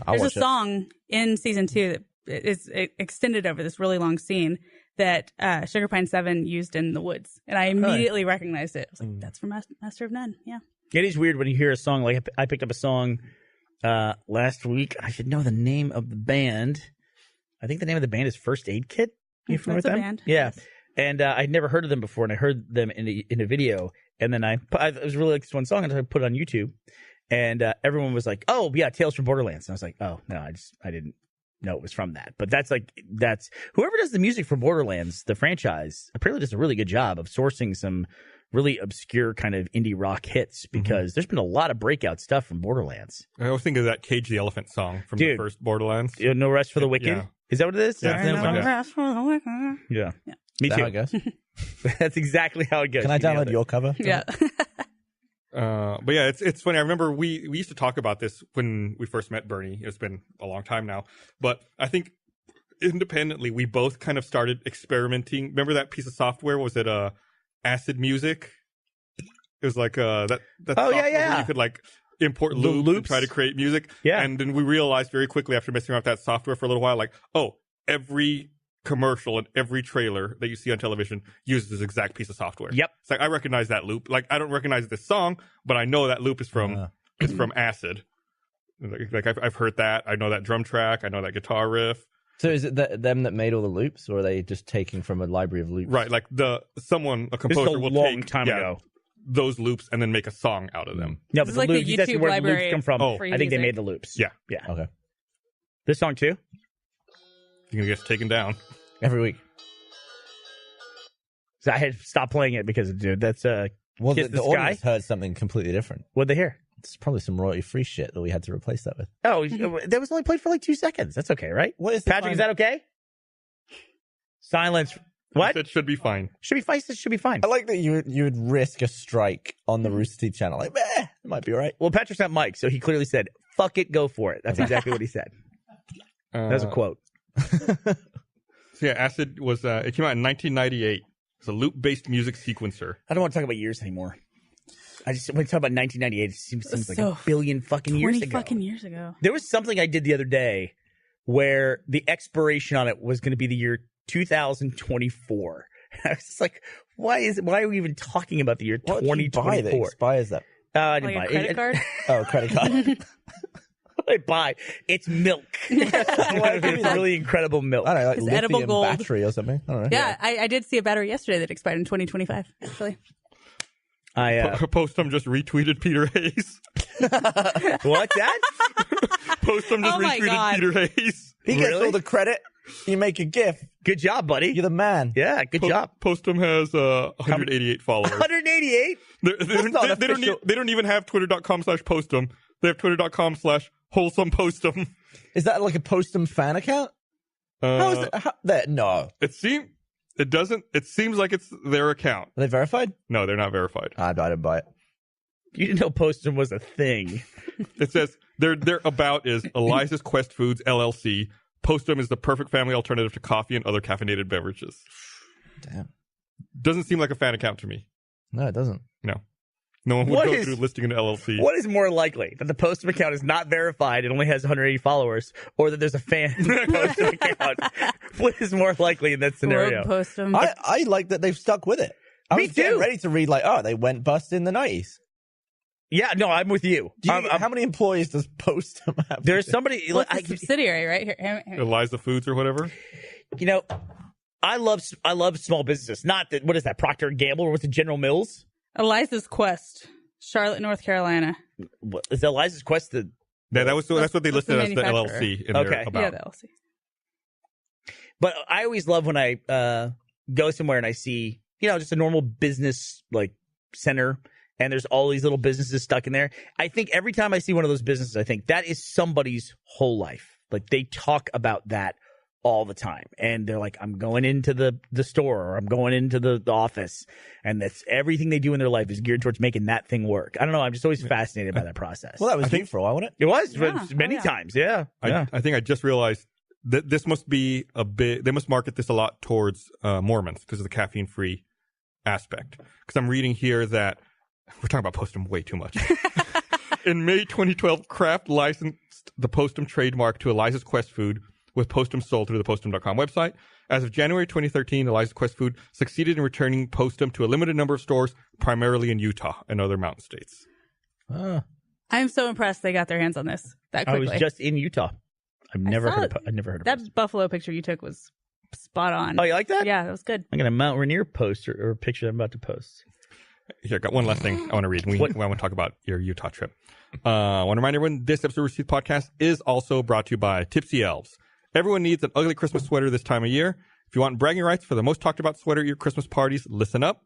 I'll There's a watch it. song in season 2 that is extended over this really long scene that Sugar Pine 7 used in the woods. And I immediately recognized it. I was like, that's from Master of None. Yeah. It is weird when you hear a song. Like I picked up a song last week. I should know the name of the band. I think the name of the band is First Aid Kit. You familiar with That's a them? band. Yeah. Yes. And I'd never heard of them before, and I heard them in a video. And then I was really like this one song, and I put it on YouTube. And everyone was like, "Oh yeah, Tales from Borderlands." And I was like, "Oh no, I didn't know it was from that." But that's whoever does the music for Borderlands, the franchise, apparently does a really good job of sourcing some really obscure kind of indie rock hits, because there's been a lot of breakout stuff from Borderlands. I always think of that Cage the Elephant song from Dude. the first Borderlands. No Rest for the Wicked. Yeah. Is that what it is? Yeah, That's the name of the something song? like that. Yeah. Yeah. Me Is that how it too. goes? That's exactly how it goes. Can I You nailed download it. your cover? Yeah. But yeah, it's funny. I remember we used to talk about this when we first met Bernie. It's been a long time now, but I think independently we both kind of started experimenting. Remember that piece of software? Was it Acid Music? It was like that. Oh, software yeah, where yeah. you could like import The loops and loops. try to create music. Yeah. And then we realized very quickly after messing around with that software for a little while, like, oh, every commercial and every trailer that you see on television uses this exact piece of software. Yep. It's like I recognize that loop. Like I don't recognize this song, but I know that loop is from Acid. Like I've heard that. I know that drum track. I know that guitar riff. So is it them that made all the loops, or are they just taking from a library of loops? Right, like a composer will long take time ago. those loops and then make a song out of them. No, This but is like the that's YouTube where library loops come from. Oh. free I think they music. made the loops. Yeah. Yeah. Okay. This song too? You're gonna get taken down. Every week. So I had stopped playing it because, dude, that's Well, Kiss the the Sky? audience heard something completely different. What'd they hear? It's probably some royalty-free shit that we had to replace that with. Oh, that was only played for like 2 seconds. That's okay, right? What is the Patrick, is that okay? Silence. What? That should be fine. Should be fine. Should be fine. I like that you would risk a strike on the Rooster Teeth channel. Like, it might be all right. Well, Patrick's not Mike, so he clearly said, fuck it, go for it. That's exactly what he said. That was a quote. So yeah, Acid was it came out in 1998. It's a loop-based music sequencer. I don't want to talk about years anymore. When we talk about 1998, it seems like So a billion fucking 20 years ago. fucking years ago. There was something I did the other day where the expiration on it was going to be the year 2024. I was just like, why are we even talking about the year What did you buy that 2024? expires that? I didn't Like buy a it. credit card? Oh, credit card. What did I buy? It's milk. It's really incredible milk. I don't know, like It's edible lithium gold. battery or something. I don't know. Yeah, I did see a battery yesterday that expired in 2025, actually. Postum just retweeted Peter Hayes. What's that? Postum just Oh my retweeted God. Peter Hayes. He gets Really? all the credit. You make a GIF. Good job, buddy. You're the man. Yeah, good job. Postum has 188 followers. 188? not They don't even have twitter.com/postum. They have twitter.com/wholesomepostum. Is that like a Postum fan account? How is that? No. It seems like it's their account. Are they verified? No, they're not verified. I didn't buy it. You didn't know Postum was a thing. It says their about is Eliza's Quest Foods LLC. Postum is the perfect family alternative to coffee and other caffeinated beverages. Damn. Doesn't seem like a fan account to me. No, it doesn't. No one would What go is- through listing an LLC. What is more likely? That the Postum account is not verified and only has 180 followers, or that there's a fan Postum account? What is more likely in that scenario? Rogue Postum. I like that they've stuck with it. I Me was getting too. ready to read like, they went bust in the 90s. Yeah, no, I'm with you. How many employees does Postum have? There's somebody, Well, it's a subsidiary, right? Here, Eliza Foods or whatever. I love small businesses. Not that, what is that, Procter & Gamble, or what's it, General Mills? Eliza's Quest, Charlotte, North Carolina. What, is Eliza's Quest the... Yeah, that's what they That's the listed as the manufacturer. LLC in Okay. their about. Yeah, the LLC. But I always love when I go somewhere and I see, just a normal business like center, and there's all these little businesses stuck in there. I think every time I see one of those businesses, I think that is somebody's whole life. Like, they talk about that all the time. And they're like, I'm going into the store, or I'm going into the office. And that's everything they do in their life is geared towards making that thing work. I don't know. I'm just always fascinated by that process. Well, that was deep for a while, wasn't it? It was Yeah. many Oh, yeah. times. Yeah. Yeah. I think I just realized that this must be they must market this a lot towards Mormons because of the caffeine-free aspect. Because I'm reading here that we're talking about Postum way too much. In May 2012, Kraft licensed the Postum trademark to Eliza's Quest Food, with Postum sold through the Postum.com website. As of January 2013, Eliza's Quest Food succeeded in returning Postum to a limited number of stores, primarily in Utah and other mountain states. I'm so impressed they got their hands on this that I quickly. was just in Utah. I've never saw heard it. of I've never heard of That Postum. buffalo picture you took was spot on. Oh, you like that? Yeah, that was good. I'm going to Mount Rainier post or picture that I'm about to post. Here, I got one last thing I want to read. I want to talk about your Utah trip. I want to remind everyone this episode of Rooster Teeth Podcast is also brought to you by Tipsy Elves. Everyone needs an ugly Christmas sweater this time of year. If you want bragging rights for the most talked about sweater at your Christmas parties, listen up.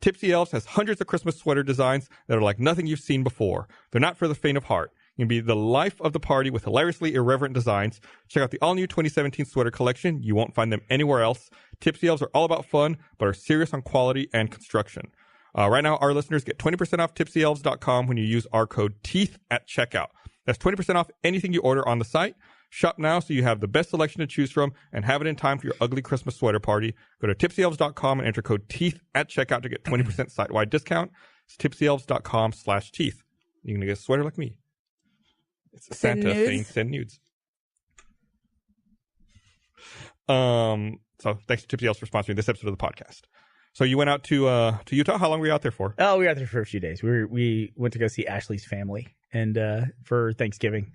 Tipsy Elves has hundreds of Christmas sweater designs that are like nothing you've seen before. They're not for the faint of heart. You can be the life of the party with hilariously irreverent designs. Check out the all-new 2017 sweater collection. You won't find them anywhere else. Tipsy Elves are all about fun, but are serious on quality and construction. Right now, our listeners get 20% off tipsyelves.com when you use our code TEETH at checkout. That's 20% off anything you order on the site. Shop now so you have the best selection to choose from and have it in time for your ugly Christmas sweater party. Go to tipsyelves.com and enter code TEETH at checkout to get 20% site-wide discount. It's tipsyelves.com/teeth. You're going to get a sweater like me. It's a Send Santa nudes? saying send nudes. So thanks to Tipsy Elves for sponsoring this episode of the podcast. So you went out to Utah. How long were you out there for? Oh, we were out there for a few days. We went to go see Ashley's family and for Thanksgiving.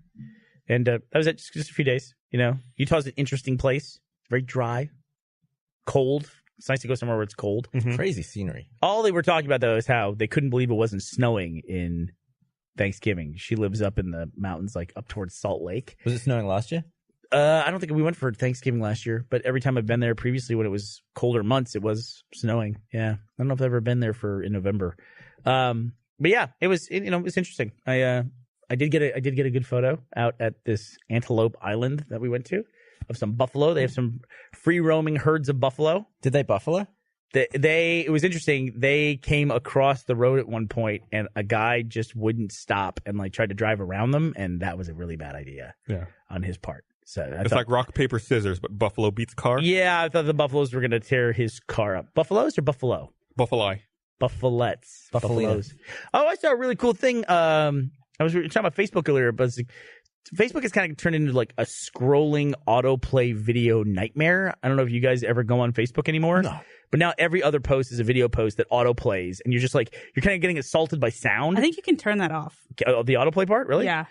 And that was it, just a few days. Utah's an interesting place. Very dry, cold. It's nice to go somewhere where it's cold. Mm-hmm. Crazy scenery. All they were talking about, though, is how they couldn't believe it wasn't snowing in Thanksgiving. She lives up in the mountains, like up towards Salt Lake. Was it snowing last year? I don't think we went for Thanksgiving last year, but every time I've been there previously when it was colder months, it was snowing. Yeah. I don't know if I've ever been there in November. But yeah, it was interesting. I did get a good photo out at this Antelope Island that we went to of some buffalo. They have some free roaming herds of buffalo. Did they buffalo? It was interesting. They came across the road at one point, and a guy just wouldn't stop and like tried to drive around them, and that was a really bad idea on his part. So it's like rock, paper, scissors, but buffalo beats car. Yeah, I thought the buffaloes were going to tear his car up. Buffaloes or buffalo? Buffalo. Buffalettes. Buffaloes. Oh, I saw a really cool thing. I was talking about Facebook earlier, but Facebook has kind of turned into like a scrolling autoplay video nightmare. I don't know if you guys ever go on Facebook anymore. No. But now every other post is a video post that autoplays, and you're just like, you're kind of getting assaulted by sound. I think you can turn that off. The autoplay part? Really? Yeah.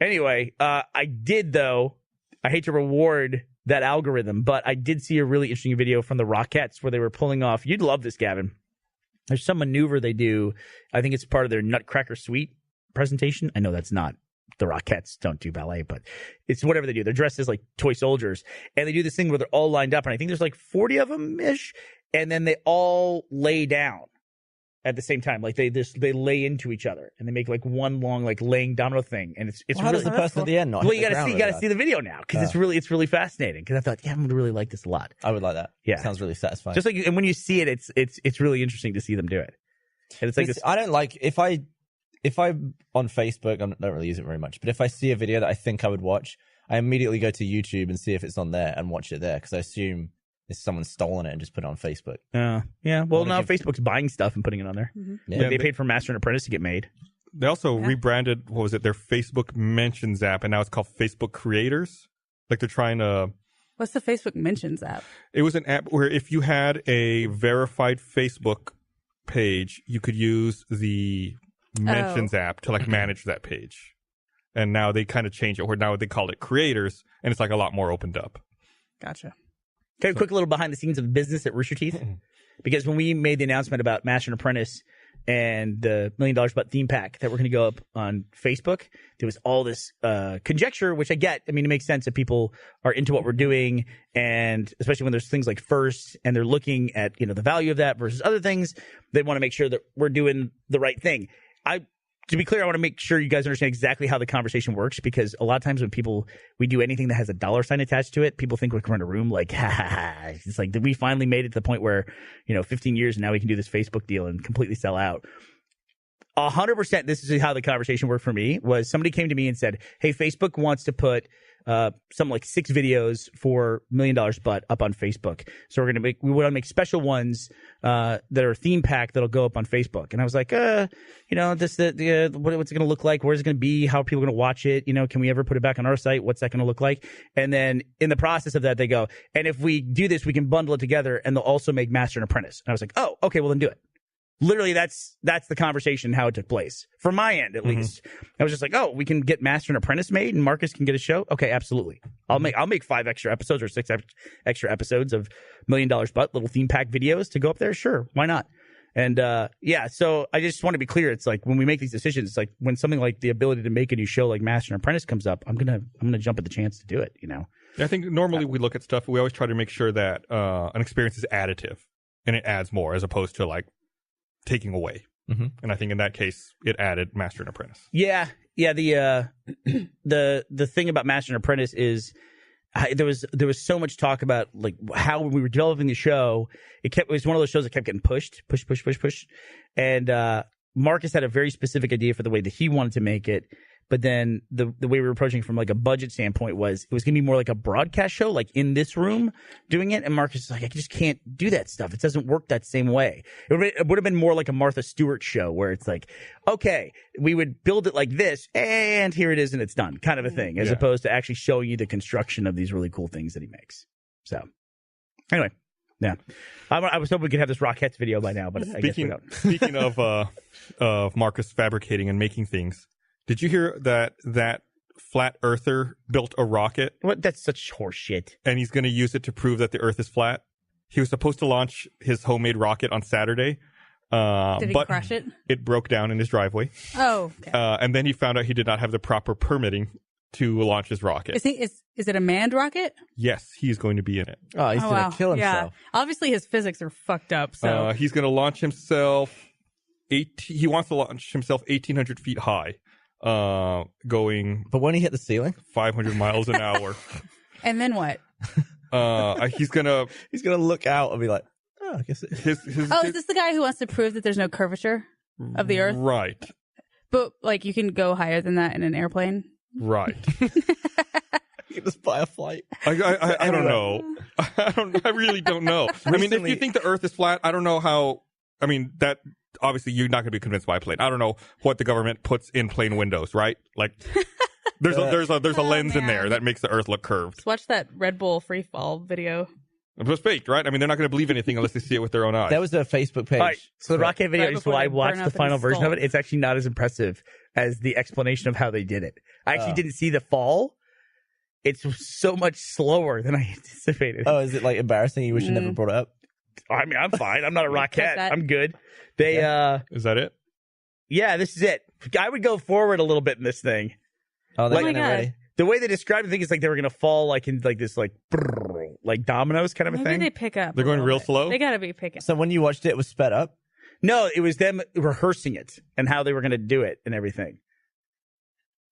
Anyway, I did, though. I hate to reward that algorithm, but I did see a really interesting video from the Rockettes where they were pulling off. You'd love this, Gavin. There's some maneuver they do. I think it's part of their Nutcracker Suite presentation. I know that's not. The Rockettes don't do ballet, but it's whatever they do. They're dressed as like toy soldiers, and they do this thing where they're all lined up, and I think there's like 40 of them ish, and then they all lay down at the same time, like they lay into each other, and they make like one long like laying domino thing, and it's how does the person at the end not? Well, you gotta see the video now because it's really fascinating. Because I thought, I'm gonna really like this a lot. I would like that. Yeah, sounds really satisfying. Just like, and when you see it, it's really interesting to see them do it. And it's like this. I don't like if I'm on Facebook, I don't really use it very much, but if I see a video that I think I would watch, I immediately go to YouTube and see if it's on there and watch it there because I assume someone's stolen it and just put it on Facebook. Yeah. Well, now Facebook's buying stuff and putting it on there. Mm-hmm. Yeah. They paid for Master and Apprentice to get made. They also rebranded, their Facebook Mentions app, and now it's called Facebook Creators. Like they're trying to... What's the Facebook Mentions app? It was an app where if you had a verified Facebook page, you could use the Mentions app to like manage that page. And now they kind of changed it, where now they call it Creators, and it's like a lot more opened up. Gotcha. Okay, a quick little behind the scenes of business at Rooster Teeth. Because when we made the announcement about Master and Apprentice and the $1 Million Butt theme pack that we're going to go up on Facebook, there was all this conjecture, which I get. I mean, it makes sense that people are into what we're doing, and especially when there's things like First, and they're looking at the value of that versus other things. They want to make sure that we're doing the right thing. To be clear, I want to make sure you guys understand exactly how the conversation works, because a lot of times when we do anything that has a dollar sign attached to it, people think we're in a room like, ha ha ha. It's like we finally made it to the point where, 15 years and now we can do this Facebook deal and completely sell out. 100%, this is how the conversation worked for me, was somebody came to me and said, hey, Facebook wants to put something like 6 videos for $1 Million Butt up on Facebook. So we want to make special ones that are theme pack that'll go up on Facebook. And I was like, what's it going to look like? Where's it going to be? How are people going to watch it? Can we ever put it back on our site? What's that going to look like? And then in the process of that, they go, and if we do this, we can bundle it together, and they'll also make Master and Apprentice. And I was like, oh, okay, well then do it. Literally, that's the conversation, how it took place. From my end, at least. I was just like, oh, we can get Master and Apprentice made and Marcus can get a show? Okay, absolutely. I'll make 5 extra episodes or 6 extra episodes of $1 Million Butt, little theme pack videos to go up there. Sure, why not? And so I just want to be clear. It's like when we make these decisions, it's like when something like the ability to make a new show like Master and Apprentice comes up, I'm gonna jump at the chance to do it, Yeah, I think normally we look at stuff, we always try to make sure that an experience is additive and it adds more as opposed to like taking away. And I think in that case it added Master and Apprentice. Yeah. The thing about Master and Apprentice is there was so much talk about like how when we were developing the show, it was one of those shows that kept getting pushed, and Marcus had a very specific idea for the way that he wanted to make it. But then the way we were approaching it from like a budget standpoint was it was going to be more like a broadcast show, like in this room doing it. And Marcus is like, I just can't do that stuff. It doesn't work that same way. It would have been more like a Martha Stewart show where it's like, okay, we would build it like this and here it is and it's done kind of a thing, as opposed to actually showing you the construction of these really cool things that he makes. So anyway. Yeah, I was hoping we could have this Rockettes video by now, but I guess we don't. Speaking of Marcus fabricating and making things, did you hear that flat earther built a rocket, What? That's such horse shit. and he's going to use it to prove that the Earth is flat. He was supposed to launch his homemade rocket on Saturday, Did he but crush it? it broke down in his driveway. Oh, okay. And then he found out he did not have the proper permitting to launch his rocket. Is it a manned rocket? Yes, he's going to be in it. Oh, he's going to kill himself. Yeah. Obviously, his physics are fucked up. So He's going to launch himself. He wants to launch himself 1,800 feet high, going But when he hit the ceiling, 500 miles an hour. and then what? He's gonna look out and be like, oh, I guess it his Oh, is this the guy who wants to prove that there's no curvature of the Earth? right, But like you can go higher than that in an airplane. right. You can just buy a flight. I don't know. I really don't know. I mean, if you think the Earth is flat, I don't know how. I mean, that obviously you're not going to be convinced by a plane. I don't know what the government puts in plane windows, right? Like, there's a lens in there that makes the Earth look curved. Let's watch that Red Bull free fall video. It was faked, right? I mean, they're not going to believe anything unless they see it with their own eyes. There was a Facebook page. All right, so the rocket video Right is before why I they burn watched up the in final his version of skull. it. It's actually not as impressive as the explanation of how they did it. I actually didn't see the fall. It's so much slower than I anticipated. Oh, is it like embarrassing? You wish you never brought it up? I mean, I'm fine. I'm not a rocket. that. I'm good. They, Is that it? yeah, this is it. I would go forward a little bit in this thing. Oh, they're Like- getting it God. ready. The way they described the thing is like they were going to fall like in like this like brrr, like dominoes kind of a Maybe thing. they pick up. They're a going little real bit. slow? They gotta be picking. So when you watched it, it was sped up. No, it was them rehearsing it and how they were going to do it and everything.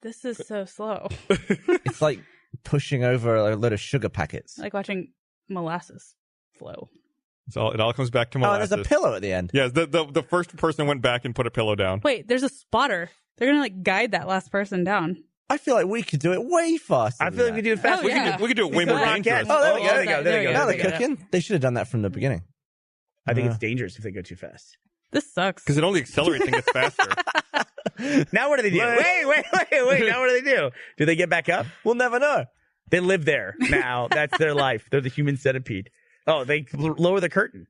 This is so slow. It's like pushing over a load of sugar packets. Like watching molasses flow. It all comes back to Oh, molasses. there's a pillow at the end. Yes, the first person went back and put a pillow down. Wait, there's a spotter. They're gonna like guide that last person down. I feel like we could do it way faster. I feel like we do it fast. Oh, We can yeah. We could do it way It's more a rocket. dangerous. Oh, there we go. There we go. There we go. Now There they're we go. cooking. They should have done that from the beginning. I think it's dangerous if they go too fast. This sucks. Because it only accelerates and gets faster. Now what do they do? Wait. Now what do they do? Do they get back up? We'll never know. They live there now. That's their life. They're the human centipede. Oh, they lower the curtain.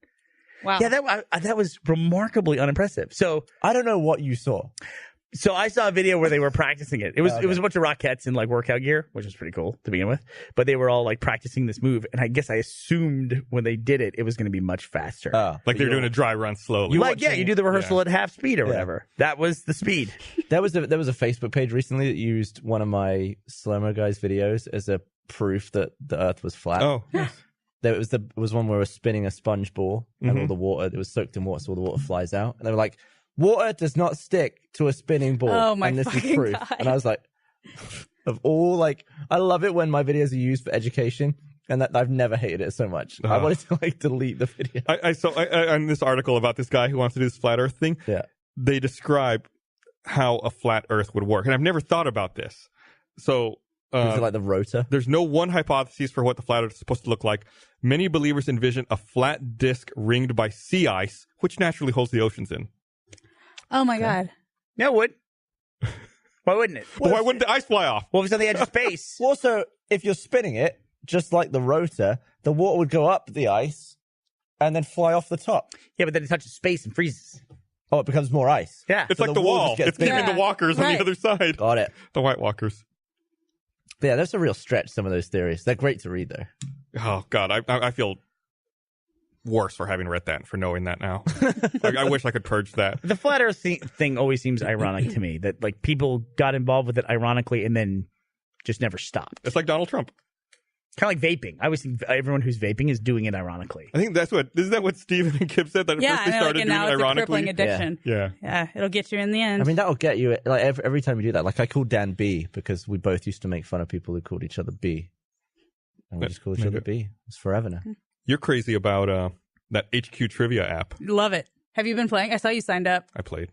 Wow. Yeah, that was remarkably unimpressive. So I don't know what you saw. I saw a video where they were practicing it. It was a bunch of Rockettes in like workout gear, which was pretty cool to begin with. But they were all like practicing this move, and I guess I assumed when they did it, it was going to be much faster. Like they're doing a dry run slowly. you do the rehearsal at half speed or whatever. That was the speed. There was a Facebook page recently that used one of my slow-mo guys videos as a proof that the Earth was flat. Oh, yes. There was one where we were spinning a sponge ball and all the water, it was soaked in water, so all the water flies out. And they were like, water does not stick to a spinning ball. Oh my and this is fucking proof. God. And I was like, of all, like, I love it when my videos are used for education, and that I've never hated it so much. I wanted to like delete the video. I saw on this article about this guy who wants to do this flat Earth thing. Yeah. They describe how a flat Earth would work, and I've never thought about this. So. Is it like the rotor? There's no one hypothesis for what the flat Earth is supposed to look like. Many believers envision a flat disk ringed by sea ice, which naturally holds the oceans in. Oh my God. No, it would. Why wouldn't it? But why wouldn't the ice fly off? Well, if it's on the edge of space. Also, if you're spinning it, just like the rotor, the water would go up the ice and then fly off the top. Yeah, but then it touches space and freezes. Oh, it becomes more ice. Yeah. It's So like the the wall wall. just gets It's keeping bigger. the walkers on Right. the other side. Got it. The White Walkers. But yeah, that's a real stretch, some of those theories. They're great to read, though. Oh, God. I feel worse for having read that and for knowing that now. Like, I wish I could purge that. The flat Earth thing always seems ironic to me that like people got involved with it ironically and then just never stopped. It's like Donald Trump. Kind of like vaping. I always think everyone who's vaping is doing it ironically. I think isn't that what Stephen and Kip said? That at Yeah, first they and like, started and doing now it it's a crippling ironically? addiction. Yeah. Yeah, it'll get you in the end. I mean, that'll get you, like, every time we do that. Like, I called Dan B because we both used to make fun of people who called each other B. And we just call each other B. It's forever now. You're crazy about that HQ Trivia app. Love it. Have you been playing? I saw you signed up. I played.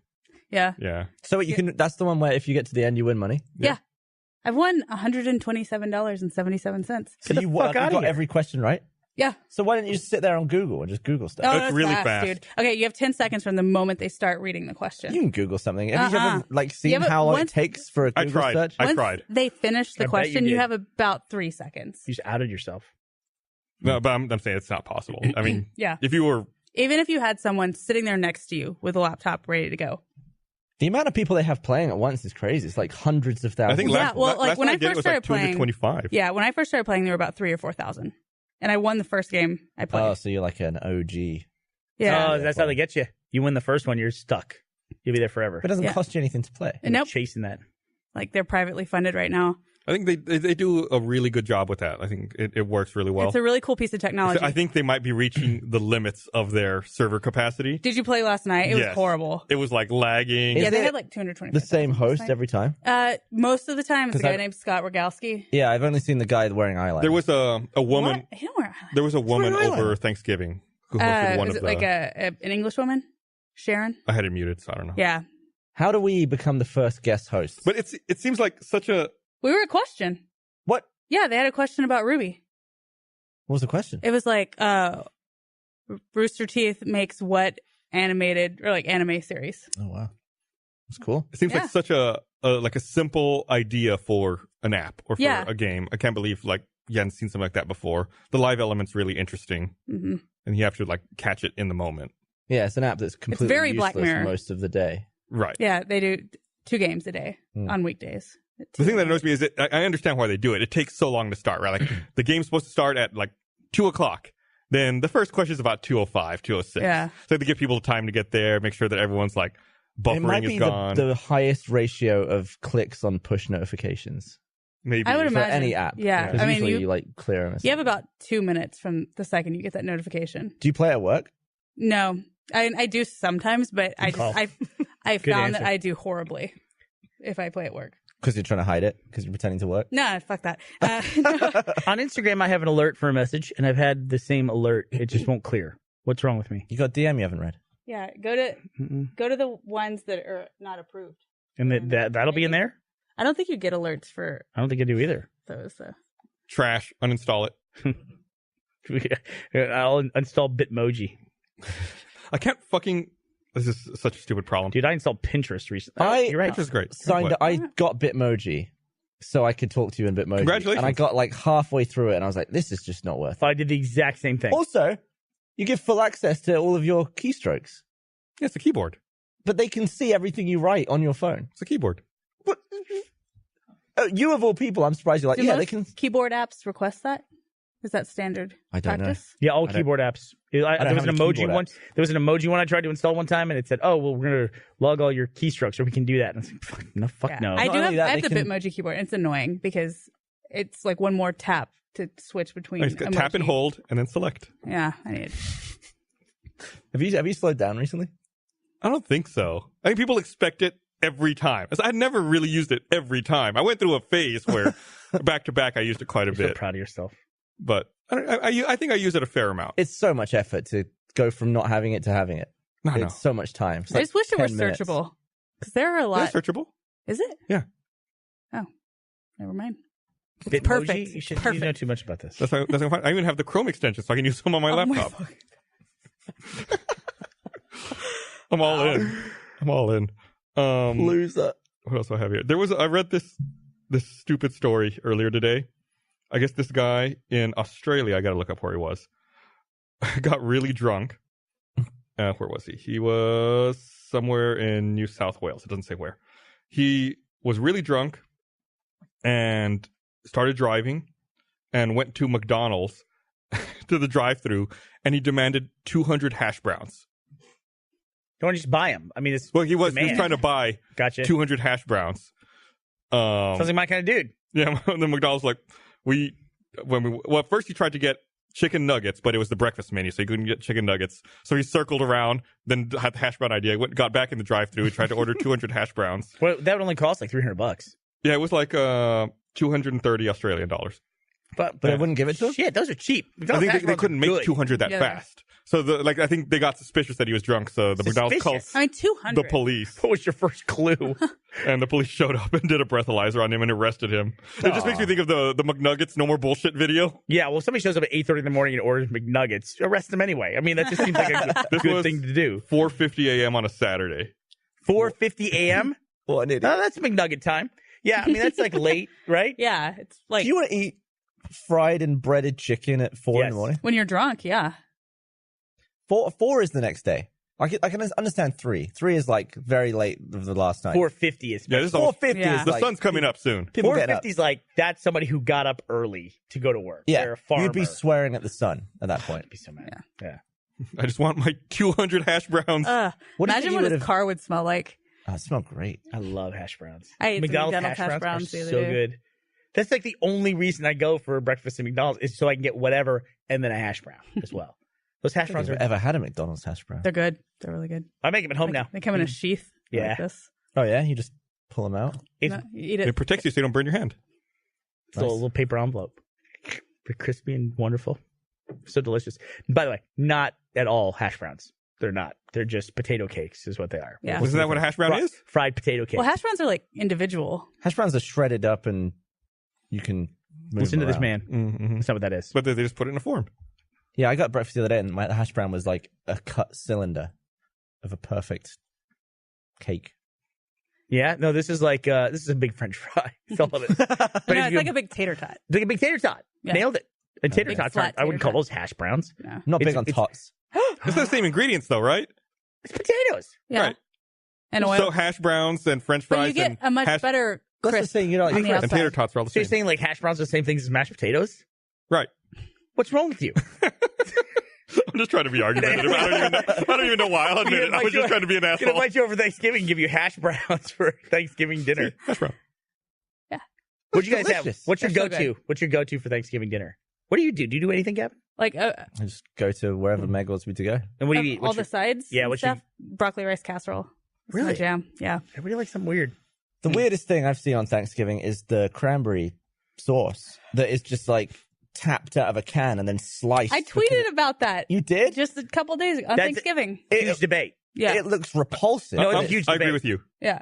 Yeah. Yeah. So you can, that's the one where if you get to the end, you win money? Yeah. I've won $127.77. So the you fuck outta got here. every question right? Yeah. So why don't you just sit there on Google and just Google stuff? Oh, That's that's really fast, fast. dude. Okay, you have 10 seconds from the moment they start reading the question. You can Google something. Have you ever seen Yeah, but how long it once- takes for a I Google tried. search? I Once tried. they finish the I bet question, you you did. have about 3 seconds. You just outed yourself. No, but I'm saying it's not possible. I mean, Yeah. if you were Even if you had someone sitting there next to you with a laptop ready to go. The amount of people they have playing at once is crazy. It's like hundreds of thousands. I think Yeah, well, like, last when time I did it first was started like playing- 225. Yeah, when I first started playing, there were about 3,000 or 4,000, and I won the first game I played. Oh, so you're like an OG. Yeah, Oh, that's how they get you. You win the first one, you're stuck. You'll be there forever. But it doesn't Yeah. cost you anything to play. and nope, Chasing that. like they're privately funded right now. I think they do a really good job with that. I think it works really well. It's a really cool piece of technology. I think they might be reaching the limits of their server capacity. Did you play last night? It was Yes. horrible. It was like lagging. Is Yeah, they it had like 220. The same host every time? Most of the time, it's a 'Cause guy I- named Scott Rogalski. Yeah, I've only seen the guy wearing eyeliner. There was a woman. What? He don't wear eyeliner. There was a woman wearing over eyeliner. Thanksgiving who hosted one Is of it like an English woman? Sharon? I had it muted, so I don't know. Yeah. How do we become the first guest host? But it seems like such a. We were a question. What? Yeah, they had a question about Ruby. What was the question? It was like, Rooster Teeth makes what animated or like anime series? Oh, wow. That's cool. It seems Yeah. like such a simple idea for an app or for Yeah. a game. I can't believe like you hadn't seen something like that before. The live element's really interesting, Hmm. and you have to like catch it in the moment. Yeah, it's an app that's completely very useless Black Mirror. most of the day. Right. Yeah, they do 2 games a day on weekdays. The thing that annoys me is that I understand why they do it. It takes so long to start, right? Like the game's supposed to start at like 2:00. Then the first question is about 2:05, 2:06. Yeah. So they give people time to get there, make sure that everyone's like It might buffering be is gone. the highest ratio of clicks on push notifications Maybe. I would for imagine any app. Yeah, Because I mean, usually you you like clear them. you have about 2 minutes from the second you get that notification. Do you play at work? No, I do sometimes, but I call. I found that answer. I do horribly if I play at work. Because you're trying to hide it? Because you're pretending to work? No, fuck that. On Instagram, I have an alert for a message, and I've had the same alert. It just won't clear. What's wrong with me? You got DM you haven't read. Yeah, go to the ones that are not approved. And that'll be in there? I don't think you get alerts for I don't think I do either. those. So. Trash. Uninstall it. I'll install Bitmoji. I can't fucking. This is such a stupid problem. Dude, I installed Pinterest recently. You're right. Which is great. Signed. What? I got Bitmoji, so I could talk to you in Bitmoji. Congratulations. And I got like halfway through it, and I was like, "This is just not worth it." I did the exact same thing. Also, you give full access to all of your keystrokes, Yeah, it's a keyboard. but they can see everything you write on your phone. It's a keyboard. What? Oh, you of all people, I'm surprised you're like, Do yeah, most they can. keyboard apps request that? Is that standard I don't know. practice? Yeah, all I don't- keyboard apps. don't There was have an any emoji keyboard one. apps. There was an emoji one I tried to install one time, and it said, "Oh, well, we're gonna log all your keystrokes, or we can do that." And I was like, "Fuck Yeah. no." I Not do have. only that, I have they the can- Bitmoji keyboard. It's annoying because it's like one more tap to switch between. Just tap and emoji. hold and then select. Yeah, I need. Have you slowed down recently? I don't think so. I think people expect it every time. I never really used it every time. I went through a phase where back to back I used it quite a You're so bit, proud of yourself. but I think I use it a fair amount. It's so much effort to go from not having it to having it. I know. It's so much time. It's I like just wish it were 10 minutes. searchable because there are a lot. Is it searchable? Is it? Yeah. Oh, never mind. Bitmoji? Perfect. You should Perfect. know too much about this. That's fine. I even have the Chrome extension, so I can use them on my Oh my laptop. fuck. I'm all in. I'm all in. Loser. What else do I have here? I read this stupid story earlier today. I guess this guy in Australia, I got to look up where he was, got really drunk. Where was he? He was somewhere in New South Wales. It doesn't say where. He was really drunk and started driving and went to McDonald's to the drive-thru, and he demanded 200 hash browns. Don't just buy them. I mean, it's Well, he was demand. trying to buy Gotcha. 200 hash browns. Sounds like my kind of dude. Yeah, and then McDonald's like, at first he tried to get chicken nuggets, but it was the breakfast menu, so he couldn't get chicken nuggets. So he circled around, then had the hash brown idea, got back in the drive-thru, he tried to order 200 hash browns. Well, that would only cost like $300. Yeah, it was like 230 Australian dollars. But But I wouldn't give it to him? shit, those are cheap. I think they couldn't make 200 that Yeah. fast. So I think they got suspicious that he was drunk, so the McDonald's called Suspicious? I mean, 200. the police. What was your first clue? And the police showed up and did a breathalyzer on him and arrested him. It just makes me think of the McNuggets No More Bullshit video. Yeah, well, if somebody shows up at 8:30 in the morning and orders McNuggets, arrest them anyway. I mean, that just seems like a This good was thing to do. 4:50 a.m. on a Saturday. 4:50 a.m.? What an idiot. Oh, that's McNugget time. Yeah, I mean, that's like late, right? Yeah, it's like Do you want to eat fried and breaded chicken at 4 in Yes. the morning? when you're drunk. Yeah. 4 is the next day. I can understand 3. 3 is like very late of the last night. 4:50 is Yeah, this is almost, 4:50 Yeah. is the like, sun's coming up soon. people get up. 4:50 is like that's somebody who got up early to go to work. Yeah, They're a farmer. you'd be swearing at the sun at that point. I'd be so mad. Yeah. I just want my 200 hash browns. What do you Imagine think what you his would've- car would smell like. Oh, it smelled great. I love hash browns. I ate some McDonald's hash browns the are other so day. good. That's like the only reason I go for breakfast at McDonald's is so I can get whatever and then a hash brown as well. Those hash I don't browns think are. I've ever had a McDonald's hash brown. They're good. They're really good. I make them at home Like, now. They come in a sheath. Yeah. Like this. Oh yeah, you just pull them out. It's No, you eat It it. protects you so you don't burn your hand. a little paper envelope. They're crispy and wonderful. So delicious. By the way, not at all hash browns. They're not. They're just potato cakes is what they are. Yeah. Isn't that what a hash brown is? Fried potato cake. Well, hash browns are like individual. Hash browns are shredded up and you can move Listen to them this around. man. Mm-hmm. That's not what that is. But they just put it in a form. Yeah, I got breakfast the other day and my hash brown was like a cut cylinder of a perfect cake. Yeah, no, this is like this is a big French fry. That's all it is. But No, if it's you- like a big tater tot. It's like a big tater tot. Yeah. Nailed it. And tater Big tots flat aren't. I wouldn't tater call tot. those hash browns. No. I'm not big on It's- tots. It's the same ingredients, though, right? It's potatoes. Yeah. Right. And oil. So hash browns and French but fries you get and a much hash, better That's the crisp. thing, you know, on the and outside. tater tots are all the So you're same. saying like hash browns are the same things as mashed potatoes? Right. What's wrong with you? I'm just trying to be argumentative. I don't even know why. I'll admit it. I was just trying to be an I'm gonna asshole. invite you over Thanksgiving and give you hash browns for Thanksgiving dinner. Hash brown. What do you guys have? delicious. What's your They're so go-to? What's your go-to for Thanksgiving dinner? What do you do? Do you do anything, Gavin? Like I just go to wherever Meg wants me to go. And what do you eat? all the sides. Yeah, and what's your- stuff. Broccoli rice casserole. It's my Really? jam. Yeah. I really like something weird. The weirdest thing I've seen on Thanksgiving is the cranberry sauce that is just like tapped out of a can and then sliced. I because tweeted about that You did? just a couple days ago on That's- Thanksgiving. Huge debate. Yeah. It looks repulsive. No, it's a I huge agree debate. with you. Yeah.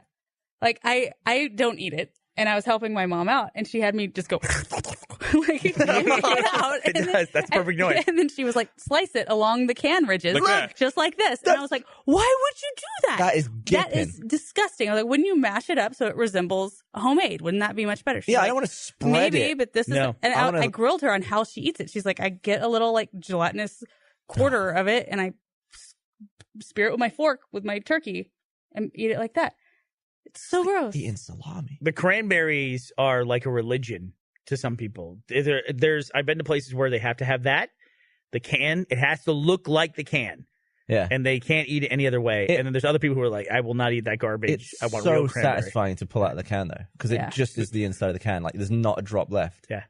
Like I don't eat it. And I was helping my mom out and she had me just go like get out. It And does. That's perfect noise. And then she was like, slice it along the can ridges. Like that. Just like this. And I was like, why would you do that? That is That gipping. is disgusting. I was like, wouldn't you mash it up so it resembles homemade? Wouldn't that be much better? She's Yeah, I like, don't want to spread maybe, it. but this is. No. And I wanna- I grilled her on how she eats it. She's like, I get a little like gelatinous quarter of it, and I spear it with my fork with my turkey and eat it like that. It's so gross. Eating salami. The cranberries are like a religion to some people. I've been to places where they have to have that. The can, it has to look like the can, Yeah. and they can't eat it any other way. And then there's other people who are like, I will not eat that garbage. It's I want so real cranberry. satisfying to pull out of the can though, because Yeah. it just is the inside of the can. Like there's not a drop left. Yeah,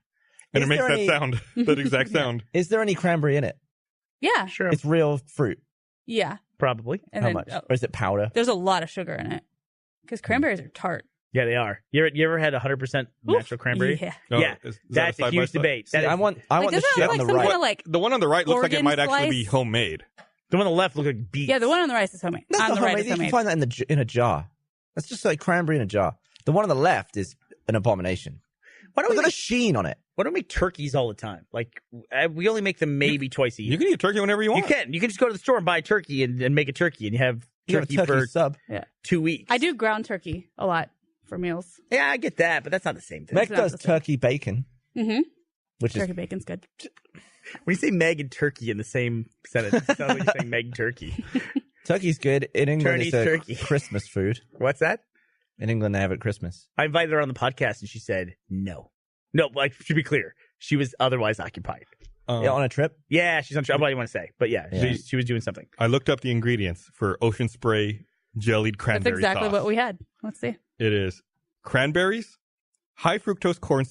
And Is it makes there that any- sound, that exact sound. Is there any cranberry in it? Yeah. sure, It's real fruit. Yeah. probably. And How then much? Or is it powder? there's a lot of sugar in it because cranberries are tart. Yeah, they are. You ever had 100% natural cranberry? Yeah. No, Yeah, is that that's a side by huge side? debate. See, That I is- want Like, the doesn't it shit have on like the some right. kind of like The one on the right looks like it organ might actually be slice? homemade. the one on the left look like beets. Yeah, the one on the right is homemade. That's on not the right homemade. is You can homemade. find that in a jar. That's just like cranberry in a jar. The one on the left is an abomination. Why don't Look we at the make, sheen on it. why don't we make turkeys all the time? Like we only make them maybe twice a year. You can eat turkey whenever you You want. can. You can just go to the store and buy a turkey and make a turkey, and you have You have a turkey turkey for sub. 2 weeks. I do ground turkey a lot for meals. Yeah, I get that, but that's not the same thing. Meg not does the same. turkey bacon, Mm-hmm. which Turkey is bacon's good. When you say Meg and turkey in the same sentence, it sounds like you're saying Meg turkey. turkey's good. In England, Turney's it's a turkey. Christmas food. What's that? In England, they have it at Christmas. I invited her on the podcast, and she said no. No, like to be clear, she was otherwise occupied. Yeah, on a trip. Yeah, she's on. I don't know what you want to say, but yeah, Yeah. she was doing something. I looked up the ingredients for ocean spray jellied That's cranberry exactly sauce. what we had. Let's see. It is cranberries, high fructose corn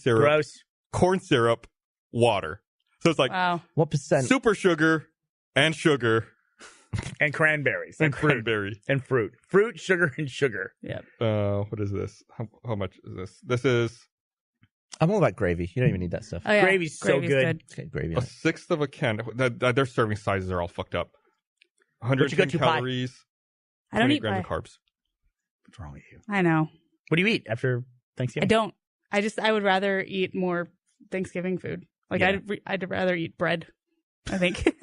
syrup, water. So it's like Wow. What percent? super sugar and sugar And cranberries and fruit cranberry. and fruit, sugar, and sugar. Yep. What is this? How much is this? This is I'm all about gravy. You don't even need that stuff. Oh, yeah. Gravy's so good. Let's get gravy a on it. sixth of a can. Their serving sizes are all fucked up. 110 go-to pie? calories. I don't 20 eat grams pie. of carbs. What's wrong with you? I know. What do you eat after I Thanksgiving? don't. I would rather eat more Thanksgiving food. Like Yeah. I'd rather eat bread. I think.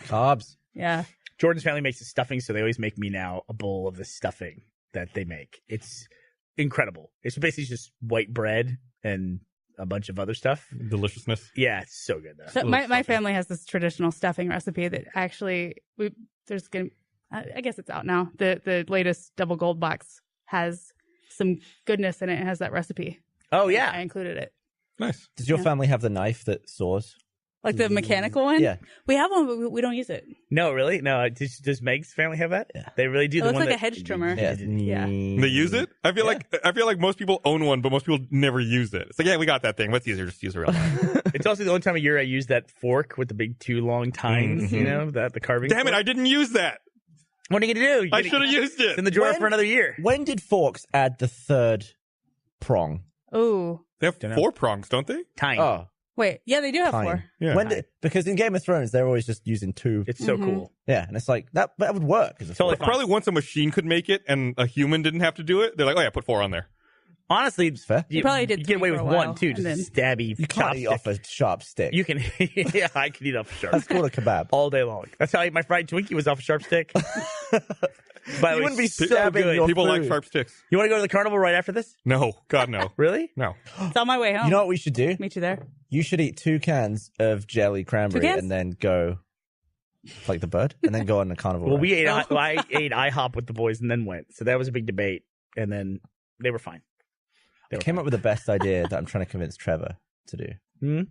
Carbs. Yeah. Jordan's family makes the stuffing, so they always make me now a bowl of the stuffing that they make. It's incredible. It's basically just white bread and a bunch of other stuff. Deliciousness. Yeah, it's so good though. So Little my stuffing. family has this traditional stuffing recipe that actually I guess it's out now. The latest double gold box has some goodness in it. It has that recipe. Oh yeah, I included it. Nice. Does your family have the knife that saws? Like the mechanical one? Yeah. We have one, but we don't use it. no, really, no. Does Meg's family have that? Yeah. They really do. It The looks one like a that, hedge trimmer. Yeah. Yeah. They use it? I feel like most people own one, but most people never use it. It's like, yeah, we got that thing. What's easier? Just use a real knife. It's also the only time of year I use that fork with the big 2 long tines. You know, the carving. Damn it, fork. I didn't use that. What are you gonna do? You're I gonna- should have used It's in it. the drawer When- for another year. When did forks add the third prong? Ooh. They have Dunno. 4 prongs, don't they? Tiny. Oh, Wait. Yeah, they do have tiny. 4. Yeah. Because in Game of Thrones, they're always just using 2. It's so cool. Yeah, and it's like, that would work. As a Totally fork. fine. Probably once a machine could make it and a human didn't have to do it, they're like, oh yeah, put 4 on there. Honestly, It's fair. you probably did you get away 3 with for a one while, too. and Just then- a stabby. You can't eat off a sharp stick. You can. Yeah, I can eat off a sharp. That's called a kebab. all day long. That's how I ate my fried Twinkie was off a sharp stick. By the You way, wouldn't be so stabbing good. your People like food. sharp sticks. You want to go to the carnival right after this? No. God, no. Really? No. It's on my way home. You know what we should do? Meet you there. You should eat 2 cans of jelly cranberry 2 cans? and then go like the bird and then go on the carnival. Well, ride. we ate. I ate IHOP with the boys and then went. So that was a big debate. And then they were fine. I came up with the best idea that I'm trying to convince Trevor to do.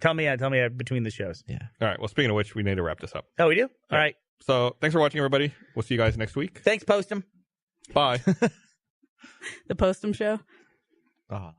Tell me between the shows. Yeah. All right. Well, speaking of which, we need to wrap this up. Oh, we do? All right. So thanks for watching, everybody. We'll see you guys next week. Thanks, Postum. Bye. The Postum Show. Oh.